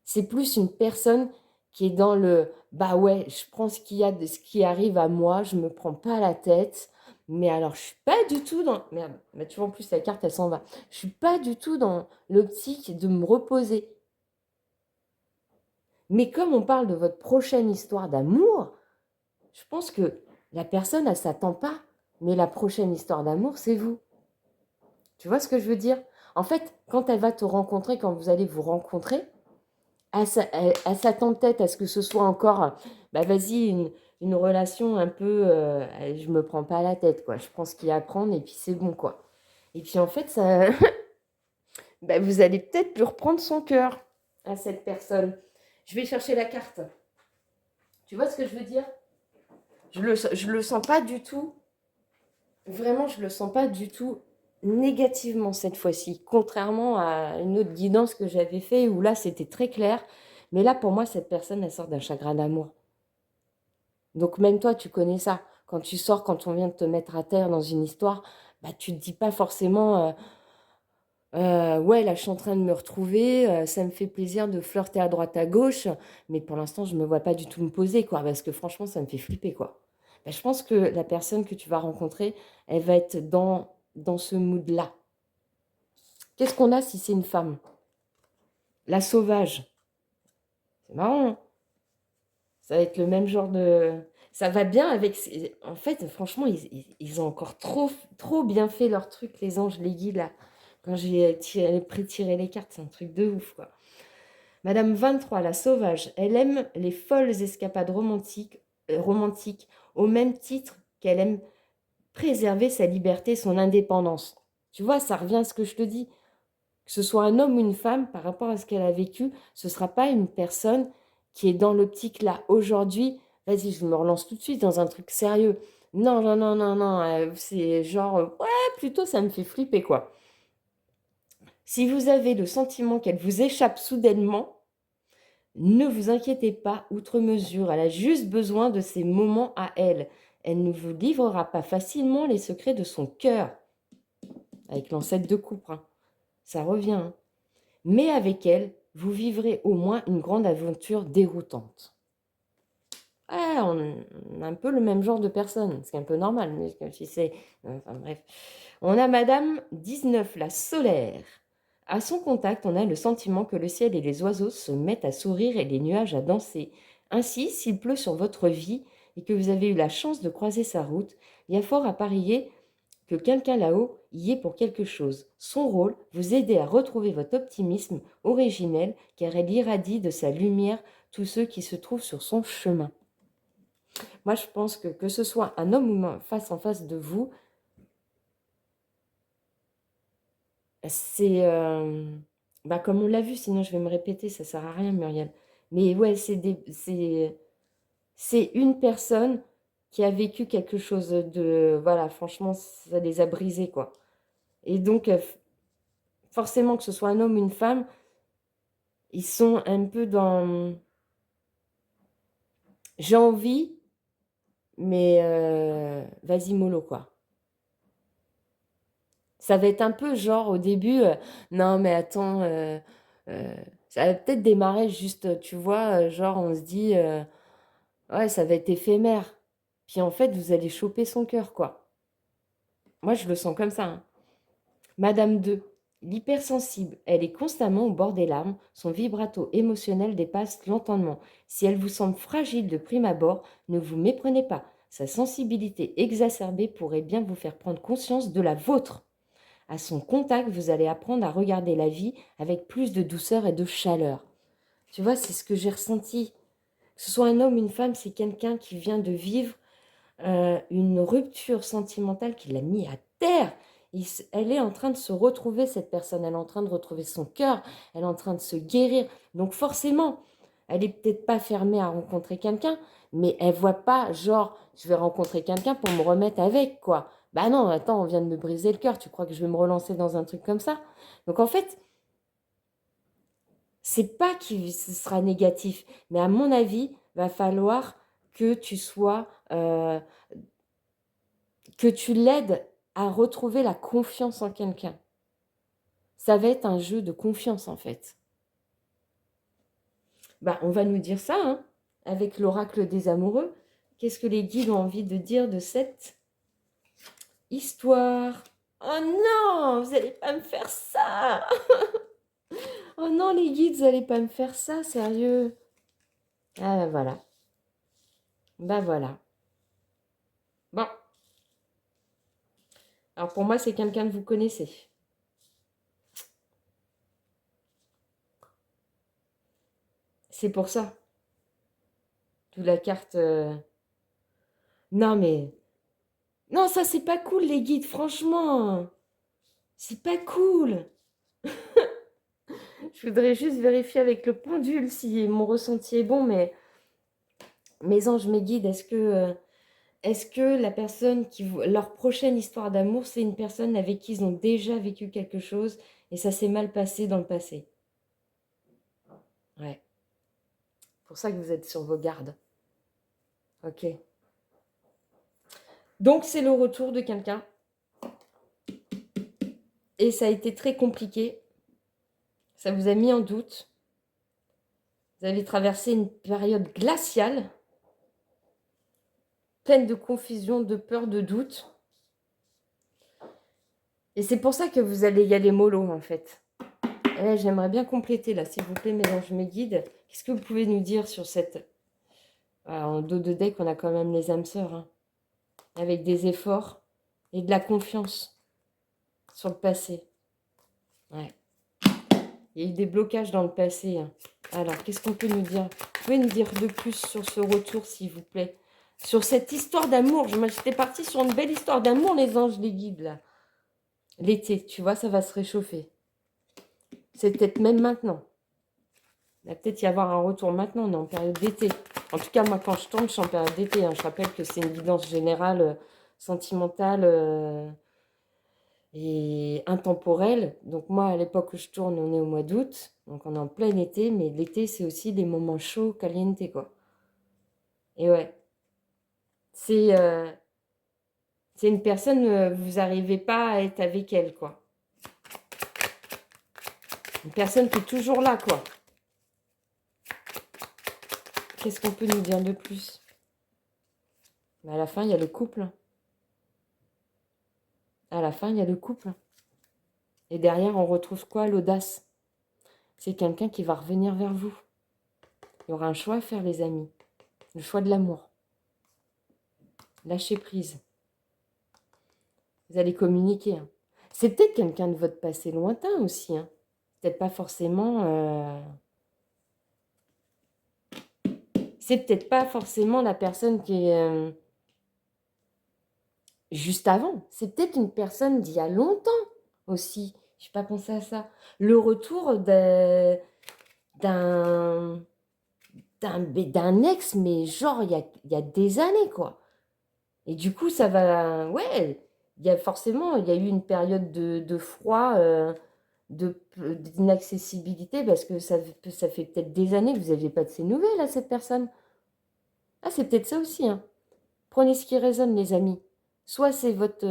c'est plus une personne qui est dans le bah ouais, je prends ce qu'il y a de ce qui arrive à moi, je me prends pas la tête. Mais alors, je suis pas du tout dans merde, mais tu vois en plus la carte elle s'en va. Je suis pas du tout dans l'optique de me reposer. Mais comme on parle de votre prochaine histoire d'amour, je pense que la personne elle s'attend pas, mais la prochaine histoire d'amour, c'est vous. Tu vois ce que je veux dire? En fait, quand elle va te rencontrer, quand vous allez vous rencontrer, elle s'attend peut-être à ce que ce soit encore, bah vas-y, une relation un peu... je me prends pas la tête, quoi. Je prends ce qu'il y a à prendre et puis c'est bon, quoi. Et puis en fait, ça, bah, vous allez peut-être lui reprendre son cœur à cette personne. Je vais chercher la carte. Tu vois ce que je veux dire? Je le sens pas du tout. Vraiment, je le sens pas du tout négativement cette fois-ci. Contrairement à une autre guidance que j'avais fait où là, c'était très clair. Mais là, pour moi, cette personne, elle sort d'un chagrin d'amour. Donc même toi, tu connais ça. Quand tu sors, quand on vient de te mettre à terre dans une histoire, bah, tu te dis pas forcément ouais, là, je suis en train de me retrouver, ça me fait plaisir de flirter à droite à gauche, mais pour l'instant, je me vois pas du tout me poser, quoi, parce que franchement, ça me fait flipper, quoi. Bah, je pense que la personne que tu vas rencontrer, elle va être dans ce mood-là. Qu'est-ce qu'on a si c'est une femme? La sauvage. C'est marrant, hein. Ça va être le même genre de... Ça va bien avec... En fait, franchement, ils ont encore trop bien fait leur truc, les anges, les guides, là. Quand j'ai tiré les cartes, c'est un truc de ouf, quoi. Madame 23, la sauvage, elle aime les folles escapades romantiques au même titre qu'elle aime préserver sa liberté, son indépendance. Tu vois, ça revient à ce que je te dis. Que ce soit un homme ou une femme, par rapport à ce qu'elle a vécu, ce ne sera pas une personne qui est dans l'optique là. Aujourd'hui, vas-y, je me relance tout de suite dans un truc sérieux. Non, non, non, non, non, c'est genre, ouais, plutôt ça me fait flipper, quoi. Si vous avez le sentiment qu'elle vous échappe soudainement, ne vous inquiétez pas outre mesure, elle a juste besoin de ces moments à elle. Elle ne vous livrera pas facilement les secrets de son cœur. Avec l'ancêtre de coupe, hein. Ça revient, hein. Mais avec elle, vous vivrez au moins une grande aventure déroutante. Ah, on a un peu le même genre de personne, ce qui est un peu normal, mais si c'est... Enfin bref. On a Madame 19, la solaire. À son contact, on a le sentiment que le ciel et les oiseaux se mettent à sourire et les nuages à danser. Ainsi, s'il pleut sur votre vie et que vous avez eu la chance de croiser sa route, il y a fort à parier que quelqu'un là-haut y est pour quelque chose. Son rôle, vous aider à retrouver votre optimisme originel, car elle irradie de sa lumière tous ceux qui se trouvent sur son chemin. Moi, je pense que ce soit un homme ou une face en face de vous, c'est... bah, comme on l'a vu, sinon je vais me répéter, ça sert à rien, Muriel. Mais ouais, c'est une personne qui a vécu quelque chose de... Voilà, franchement, ça les a brisés, quoi. Et donc, forcément, que ce soit un homme ou une femme, ils sont un peu dans... J'ai envie, mais vas-y mollo, quoi. Ça va être un peu genre au début, non mais attends, ça va peut-être démarrer juste, tu vois, genre on se dit, ouais, ça va être éphémère. Puis en fait, vous allez choper son cœur, quoi. Moi, je le sens comme ça, hein. Madame 2, l'hypersensible, elle est constamment au bord des larmes, son vibrato émotionnel dépasse l'entendement. Si elle vous semble fragile de prime abord, ne vous méprenez pas. Sa sensibilité exacerbée pourrait bien vous faire prendre conscience de la vôtre. À son contact, vous allez apprendre à regarder la vie avec plus de douceur et de chaleur. Tu vois, c'est ce que j'ai ressenti. Que ce soit un homme ou une femme, c'est quelqu'un qui vient de vivre une rupture sentimentale qui l'a mis à terre. Elle est en train de se retrouver, cette personne. Elle est en train de retrouver son cœur. Elle est en train de se guérir. Donc forcément, elle n'est peut-être pas fermée à rencontrer quelqu'un, mais elle voit pas, genre, je vais rencontrer quelqu'un pour me remettre avec, quoi. Bah non, attends, on vient de me briser le cœur. Tu crois que je vais me relancer dans un truc comme ça? Donc en fait, c'est pas que ce sera négatif, mais à mon avis, va falloir que tu sois... que tu l'aides à retrouver la confiance en quelqu'un. Ça va être un jeu de confiance en fait. Bah, on va nous dire ça, hein, avec l'oracle des amoureux. Qu'est-ce que les guides ont envie de dire de cette histoire? Oh non, vous n'allez pas me faire ça. Oh non, les guides, vous n'allez pas me faire ça, sérieux. Ah ben voilà. Ben voilà. Bon, alors pour moi, c'est quelqu'un que vous connaissez. C'est pour ça. D'où la carte Non, mais... Non, ça, c'est pas cool, les guides, franchement. C'est pas cool. Je voudrais juste vérifier avec le pendule si mon ressenti est bon, mais mes anges, mes guides, est-ce que la personne leur prochaine histoire d'amour, c'est une personne avec qui ils ont déjà vécu quelque chose et ça s'est mal passé dans le passé? Ouais. Pour ça que vous êtes sur vos gardes. Ok. Donc, c'est le retour de quelqu'un. Et ça a été très compliqué. Ça vous a mis en doute. Vous avez traversé une période glaciale, pleine de confusion, de peur, de doute. Et c'est pour ça que vous allez y aller mollo, en fait. J'aimerais bien compléter, là, s'il vous plaît, mes anges, mes guides. Qu'est-ce que vous pouvez nous dire sur cette... en dos de deck, on a quand même les âmes sœurs, hein, avec des efforts et de la confiance sur le passé. Ouais. Il y a eu des blocages dans le passé. Hein. Alors, qu'est-ce qu'on peut nous dire? Vous pouvez nous dire de plus sur ce retour, s'il vous plaît? Sur cette histoire d'amour. J'étais partie sur une belle histoire d'amour, les anges, les guides, là. L'été, tu vois, ça va se réchauffer. C'est peut-être même maintenant. Il va peut-être y avoir un retour maintenant, on est en période d'été. En tout cas, moi, quand je tourne, je suis en période d'été. Hein. Je rappelle que c'est une guidance générale, sentimentale et intemporelle. Donc moi, à l'époque où je tourne, on est au mois d'août. Donc on est en plein été. Mais l'été, c'est aussi des moments chauds, caliente, quoi. Et ouais, c'est une personne, vous n'arrivez pas à être avec elle, quoi. Une personne qui est toujours là, quoi. Qu'est-ce qu'on peut nous dire de plus? Mais à la fin, il y a le couple. À la fin, il y a le couple. Et derrière, on retrouve quoi? L'audace. C'est quelqu'un qui va revenir vers vous. Il y aura un choix à faire, les amis. Le choix de l'amour. Lâcher prise. Vous allez communiquer. Hein. C'est peut-être quelqu'un de votre passé lointain aussi. Hein. Peut-être pas forcément... C'est peut-être pas forcément la personne qui est juste avant. C'est peut-être une personne d'il y a longtemps aussi. Je n'ai pas pensé à ça. Le retour d'un ex, mais genre il y a des années, quoi. Et du coup, ça va... Ouais, il y a eu une période de froid, d'inaccessibilité, parce que ça fait peut-être des années que vous n'aviez pas de ces nouvelles à cette personne. Ah, c'est peut-être ça aussi, hein. Prenez ce qui résonne, les amis. Soit c'est votre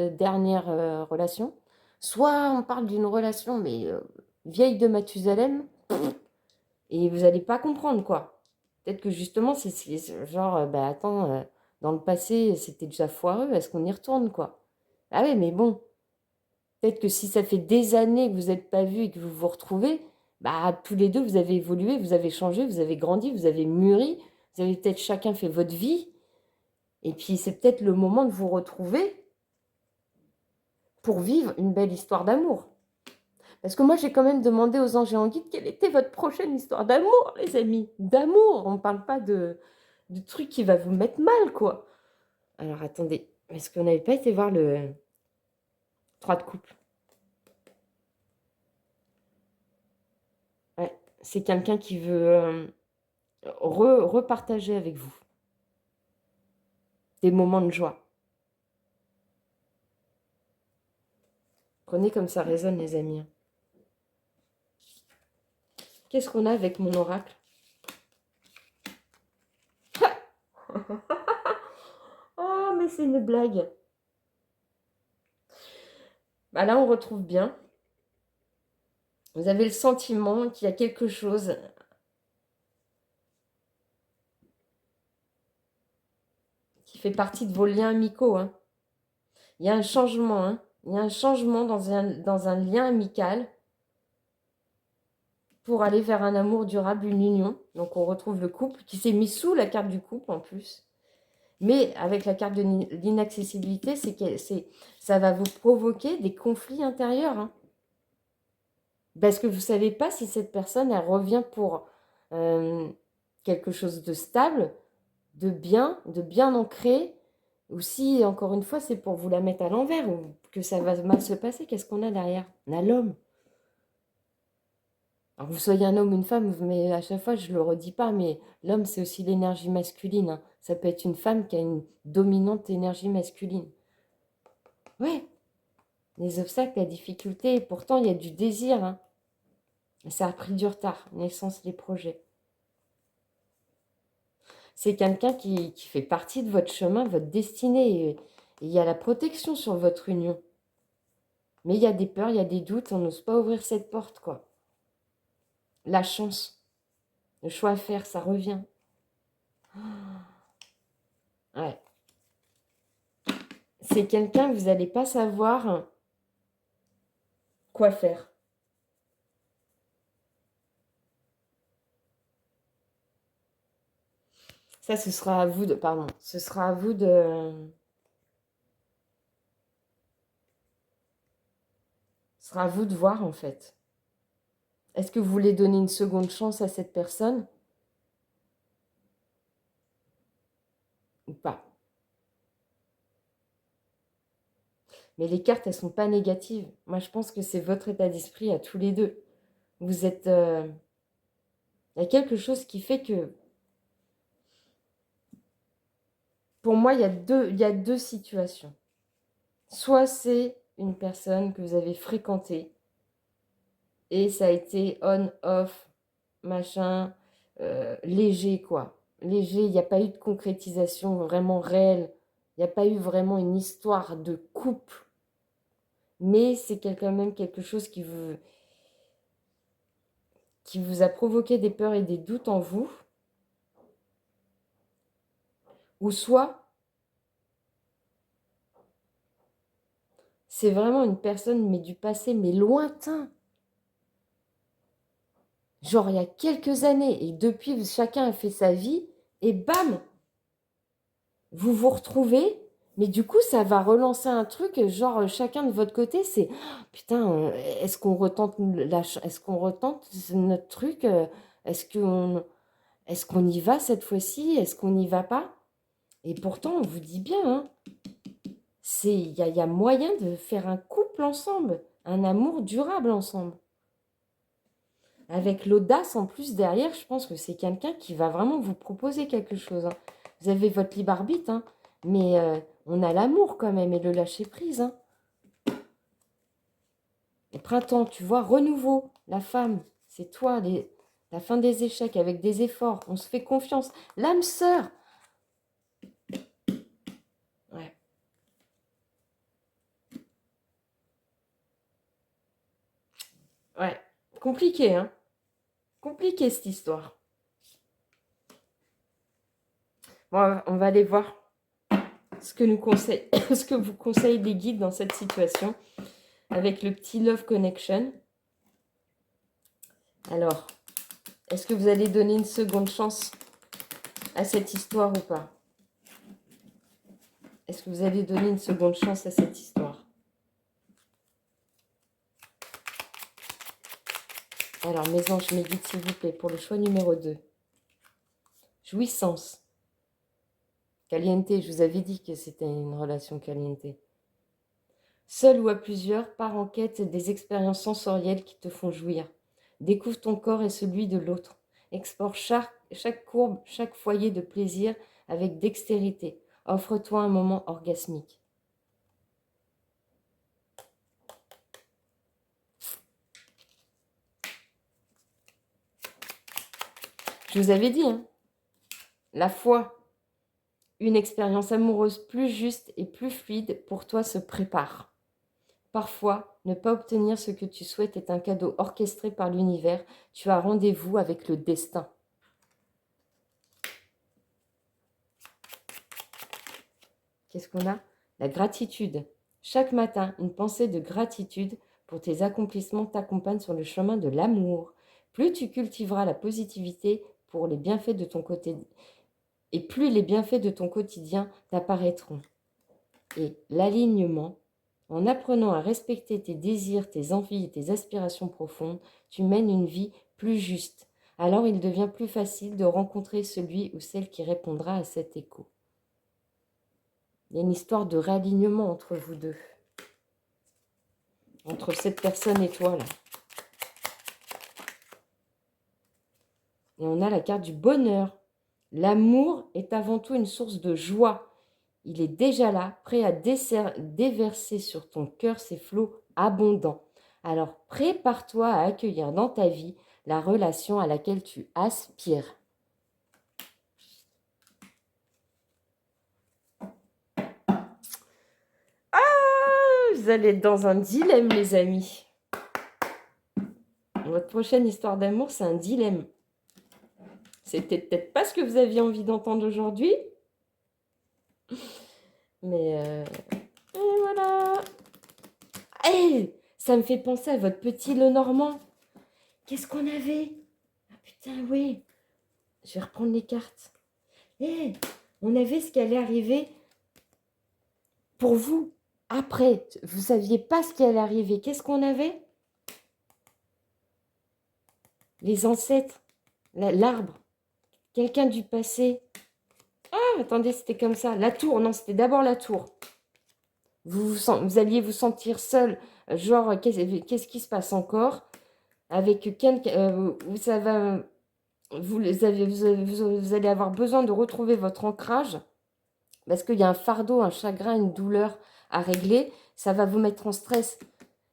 dernière relation, soit on parle d'une relation, mais vieille de Mathusalem, et vous n'allez pas comprendre, quoi. Peut-être que justement, c'est genre, bah attends, dans le passé, c'était déjà foireux, est-ce qu'on y retourne, quoi? Ah oui, mais bon, peut-être que si ça fait des années que vous n'êtes pas vus et que vous vous retrouvez, bah tous les deux, vous avez évolué, vous avez changé, vous avez grandi, vous avez mûri, vous avez peut-être chacun fait votre vie, et puis c'est peut-être le moment de vous retrouver pour vivre une belle histoire d'amour. Parce que moi, j'ai quand même demandé aux anges et en guide quelle était votre prochaine histoire d'amour, les amis. D'amour, on ne parle pas de trucs qui va vous mettre mal, quoi. Alors, attendez, est-ce qu'on n'avait pas été voir le 3 de couple? Ouais, c'est quelqu'un qui veut repartager avec vous des moments de joie. Prenez comme ça résonne, les amis. Qu'est-ce qu'on a avec mon oracle? Oh, mais c'est une blague. Bah là, on retrouve bien. Vous avez le sentiment qu'il y a quelque chose qui fait partie de vos liens amicaux. Hein. Il y a un changement. Hein. Il y a un changement dans un lien amical pour aller vers un amour durable, une union. Donc on retrouve le couple qui s'est mis sous la carte du couple en plus. Mais avec la carte de l'inaccessibilité, ça va vous provoquer des conflits intérieurs. Hein. Parce que vous ne savez pas si cette personne, elle revient pour quelque chose de stable de bien ancrée, ou si, encore une fois, c'est pour vous la mettre à l'envers, ou que ça va mal se passer, qu'est-ce qu'on a derrière? On a l'homme. Alors, que vous soyez un homme ou une femme, mais à chaque fois, je ne le redis pas, mais l'homme, c'est aussi l'énergie masculine, hein. Ça peut être une femme qui a une dominante énergie masculine. Ouais, les obstacles, la difficulté, et pourtant, il y a du désir, hein. Ça a pris du retard, naissance, les projets. C'est quelqu'un qui fait partie de votre chemin, votre destinée. Et il y a la protection sur votre union. Mais il y a des peurs, il y a des doutes, on n'ose pas ouvrir cette porte, quoi. La chance, le choix à faire, ça revient. Ouais. C'est quelqu'un que vous n'allez pas savoir quoi faire. Ça, ce sera à vous de... Pardon. Ce sera à vous de... Ce sera à vous de voir, en fait. Est-ce que vous voulez donner une seconde chance à cette personne ou pas? Mais les cartes, elles ne sont pas négatives. Moi, je pense que c'est votre état d'esprit à tous les deux. Vous êtes... Il y a quelque chose qui fait que... Pour moi, il y a deux situations. Soit c'est une personne que vous avez fréquentée et ça a été on, off, machin, léger, quoi. Léger, il n'y a pas eu de concrétisation vraiment réelle. Il n'y a pas eu vraiment une histoire de couple. Mais c'est quand même quelque chose qui vous a provoqué des peurs et des doutes en vous. Ou soit, c'est vraiment une personne, mais du passé, mais lointain. Genre, il y a quelques années. Et depuis, chacun a fait sa vie. Et bam, vous vous retrouvez. Mais du coup, ça va relancer un truc, genre, chacun de votre côté, c'est... Oh, putain, est-ce qu'on retente, est-ce qu'on retente notre truc? Est-ce qu'on y va cette fois-ci? Est-ce qu'on n'y va pas? Et pourtant, on vous dit bien, hein, il y a moyen de faire un couple ensemble, un amour durable ensemble. Avec l'audace en plus derrière, je pense que c'est quelqu'un qui va vraiment vous proposer quelque chose, hein. Vous avez votre libre arbitre, hein, mais on a l'amour quand même et le lâcher prise, hein. Le printemps, tu vois, renouveau, la femme, c'est toi, la fin des échecs avec des efforts, on se fait confiance. L'âme sœur, ouais. Ouais, compliqué, hein. Compliqué cette histoire. Bon, on va aller voir ce que ce que vous conseillent les guides dans cette situation avec le petit Love Connection. Alors, est-ce que vous allez donner une seconde chance à cette histoire ou pas? Est-ce que vous allez donner une seconde chance à cette histoire? Alors, mes anges, mes guides, s'il vous plaît, pour le choix numéro 2. Jouissance. Caliente, je vous avais dit que c'était une relation caliente. Seul ou à plusieurs, pars en quête des expériences sensorielles qui te font jouir. Découvre ton corps et celui de l'autre. Explore chaque courbe, chaque foyer de plaisir avec dextérité. Offre-toi un moment orgasmique. Je vous avais dit, hein, la foi, une expérience amoureuse plus juste et plus fluide pour toi se prépare. Parfois, ne pas obtenir ce que tu souhaites est un cadeau orchestré par l'univers. Tu as rendez-vous avec le destin. Qu'est-ce qu'on a? La gratitude. Chaque matin, une pensée de gratitude pour tes accomplissements t'accompagne sur le chemin de l'amour. Plus tu cultiveras la positivité pour les bienfaits de ton côté, et plus les bienfaits de ton quotidien t'apparaîtront. Et l'alignement, en apprenant à respecter tes désirs, tes envies et tes aspirations profondes, tu mènes une vie plus juste, alors il devient plus facile de rencontrer celui ou celle qui répondra à cet écho. Il y a une histoire de réalignement entre vous deux. Entre cette personne et toi, là. Et on a la carte du bonheur. L'amour est avant tout une source de joie. Il est déjà là, prêt à déverser sur ton cœur ses flots abondants. Alors prépare-toi à accueillir dans ta vie la relation à laquelle tu aspires. Ah, vous allez être dans un dilemme, les amis. Votre prochaine histoire d'amour, c'est un dilemme. C'était peut-être pas ce que vous aviez envie d'entendre aujourd'hui. Mais et voilà. Hey, ça me fait penser à votre petit Lenormand. Qu'est-ce qu'on avait? Ah putain, oui. Je vais reprendre les cartes. Hey, on avait ce qui allait arriver pour vous. Après, vous ne saviez pas ce qui allait arriver. Qu'est-ce qu'on avait? Les ancêtres, l'arbre, quelqu'un du passé. Ah, attendez, c'était comme ça. La tour, non, c'était d'abord la tour. Vous alliez vous sentir seul, genre, qu'est-ce qui se passe encore? Avec quelqu'un, ça va, vous allez avoir besoin de retrouver votre ancrage, parce qu'il y a un fardeau, un chagrin, une douleur à régler. Ça va vous mettre en stress.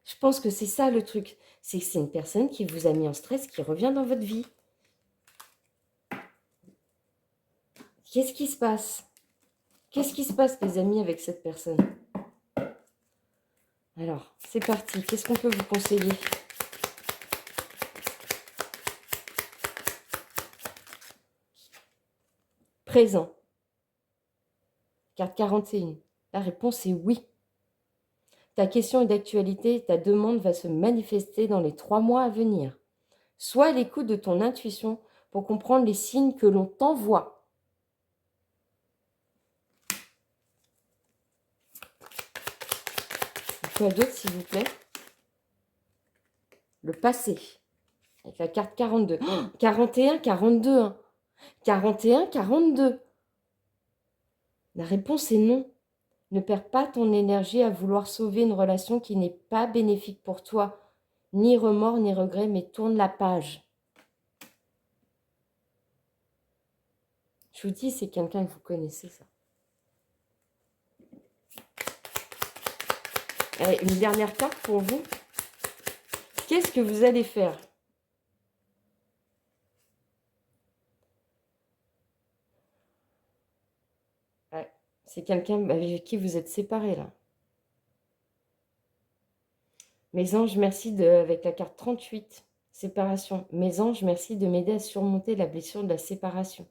Je pense que c'est ça le truc. C'est que c'est une personne qui vous a mis en stress, qui revient dans votre vie. Qu'est-ce qui se passe? Qu'est-ce qui se passe, les amis, avec cette personne? Alors, c'est parti. Qu'est-ce qu'on peut vous conseiller? Présent. Carte 41. La réponse est oui. Ta question est d'actualité, ta demande va se manifester dans les 3 mois à venir. Sois à l'écoute de ton intuition pour comprendre les signes que l'on t'envoie. Quoi d'autre, s'il vous plaît? Le passé. Avec la carte 42. Oh, 41, 42. Hein. 41, 42. La réponse est non. Ne perds pas ton énergie à vouloir sauver une relation qui n'est pas bénéfique pour toi. Ni remords, ni regrets, mais tourne la page. Je vous dis, c'est quelqu'un que vous connaissez, ça. Allez, une dernière carte pour vous. Qu'est-ce que vous allez faire? Ouais, c'est quelqu'un avec qui vous êtes séparés, là. Mes anges, merci avec la carte 38, séparation. Mes anges, merci de m'aider à surmonter la blessure de la séparation.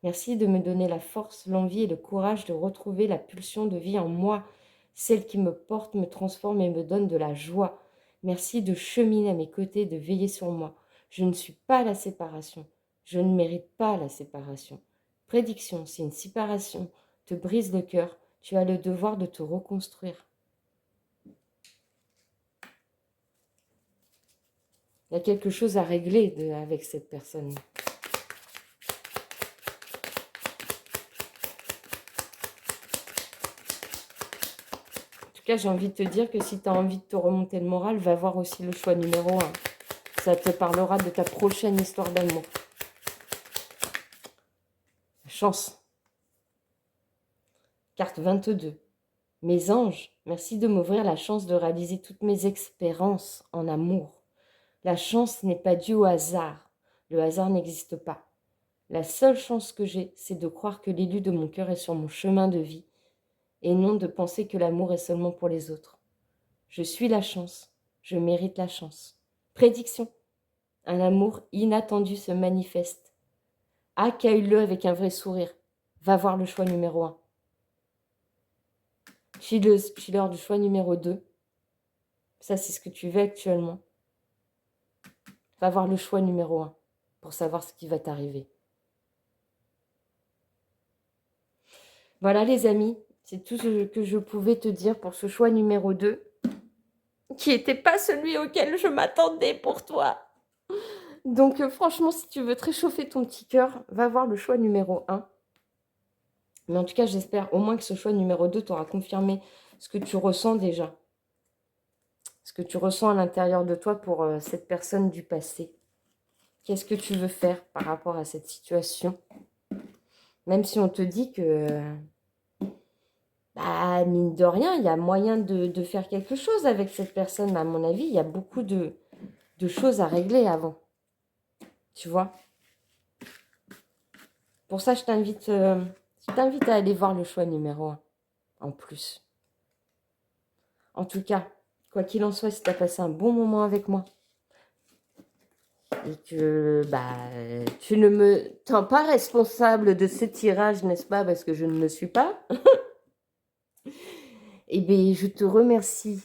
Merci de me donner la force, l'envie et le courage de retrouver la pulsion de vie en moi, celle qui me porte, me transforme et me donne de la joie. Merci de cheminer à mes côtés, de veiller sur moi. Je ne suis pas la séparation. Je ne mérite pas la séparation. Prédiction, si une séparation te brise le cœur, tu as le devoir de te reconstruire. Il y a quelque chose à régler avec cette personne. En tout cas, j'ai envie de te dire que si tu as envie de te remonter le moral, va voir aussi le choix numéro 1. Ça te parlera de ta prochaine histoire d'amour. Chance. Carte 22. Mes anges, merci de m'ouvrir la chance de réaliser toutes mes expériences en amour. La chance n'est pas due au hasard. Le hasard n'existe pas. La seule chance que j'ai, c'est de croire que l'élu de mon cœur est sur mon chemin de vie et non de penser que l'amour est seulement pour les autres. Je suis la chance. Je mérite la chance. Prédiction. Un amour inattendu se manifeste. Accueille-le avec un vrai sourire. Va voir le choix numéro 1. Chileuse, chilleur du choix numéro 2. Ça, c'est ce que tu veux actuellement. Va voir le choix numéro 1 pour savoir ce qui va t'arriver. Voilà les amis, c'est tout ce que je pouvais te dire pour ce choix numéro 2, qui n'était pas celui auquel je m'attendais pour toi. Donc, franchement, si tu veux te réchauffer ton petit cœur, va voir le choix numéro 1. Mais en tout cas, j'espère au moins que ce choix numéro 2 t'aura confirmé ce que tu ressens déjà. Ce que tu ressens à l'intérieur de toi pour cette personne du passé. Qu'est-ce que tu veux faire par rapport à cette situation? Même si on te dit que, bah, mine de rien, il y a moyen de faire quelque chose avec cette personne. Mais à mon avis, il y a beaucoup de choses à régler avant. Tu vois? Pour ça, je t'invite à aller voir le choix numéro 1 en plus. En tout cas, quoi qu'il en soit, si tu as passé un bon moment avec moi et que bah, tu ne me tiens pas responsable de ce tirage, n'est-ce pas, parce que je ne le suis pas, eh bien, je te remercie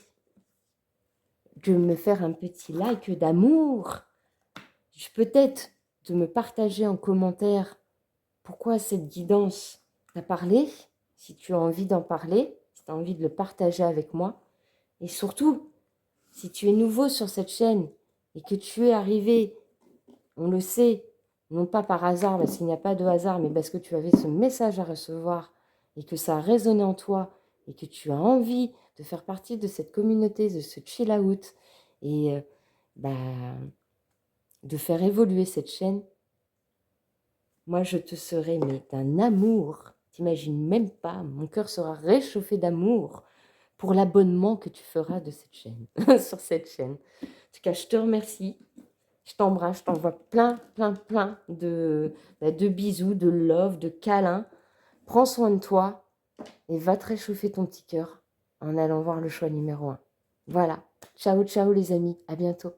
de me faire un petit like d'amour. Peut-être de me partager en commentaire pourquoi cette guidance t'a parlé, si tu as envie d'en parler, si tu as envie de le partager avec moi. Et surtout, si tu es nouveau sur cette chaîne et que tu es arrivé, on le sait, non pas par hasard, parce qu'il n'y a pas de hasard, mais parce que tu avais ce message à recevoir et que ça a résonné en toi et que tu as envie de faire partie de cette communauté, de ce chill out et de faire évoluer cette chaîne, moi je te serai mais d'un amour, t'imagines même pas, mon cœur sera réchauffé d'amour pour l'abonnement que tu feras de cette chaîne, sur cette chaîne. En tout cas, je te remercie, je t'embrasse, je t'envoie plein de bisous, de love, de câlins. Prends soin de toi et va te réchauffer ton petit cœur en allant voir le choix numéro 1. Voilà, ciao les amis, à bientôt.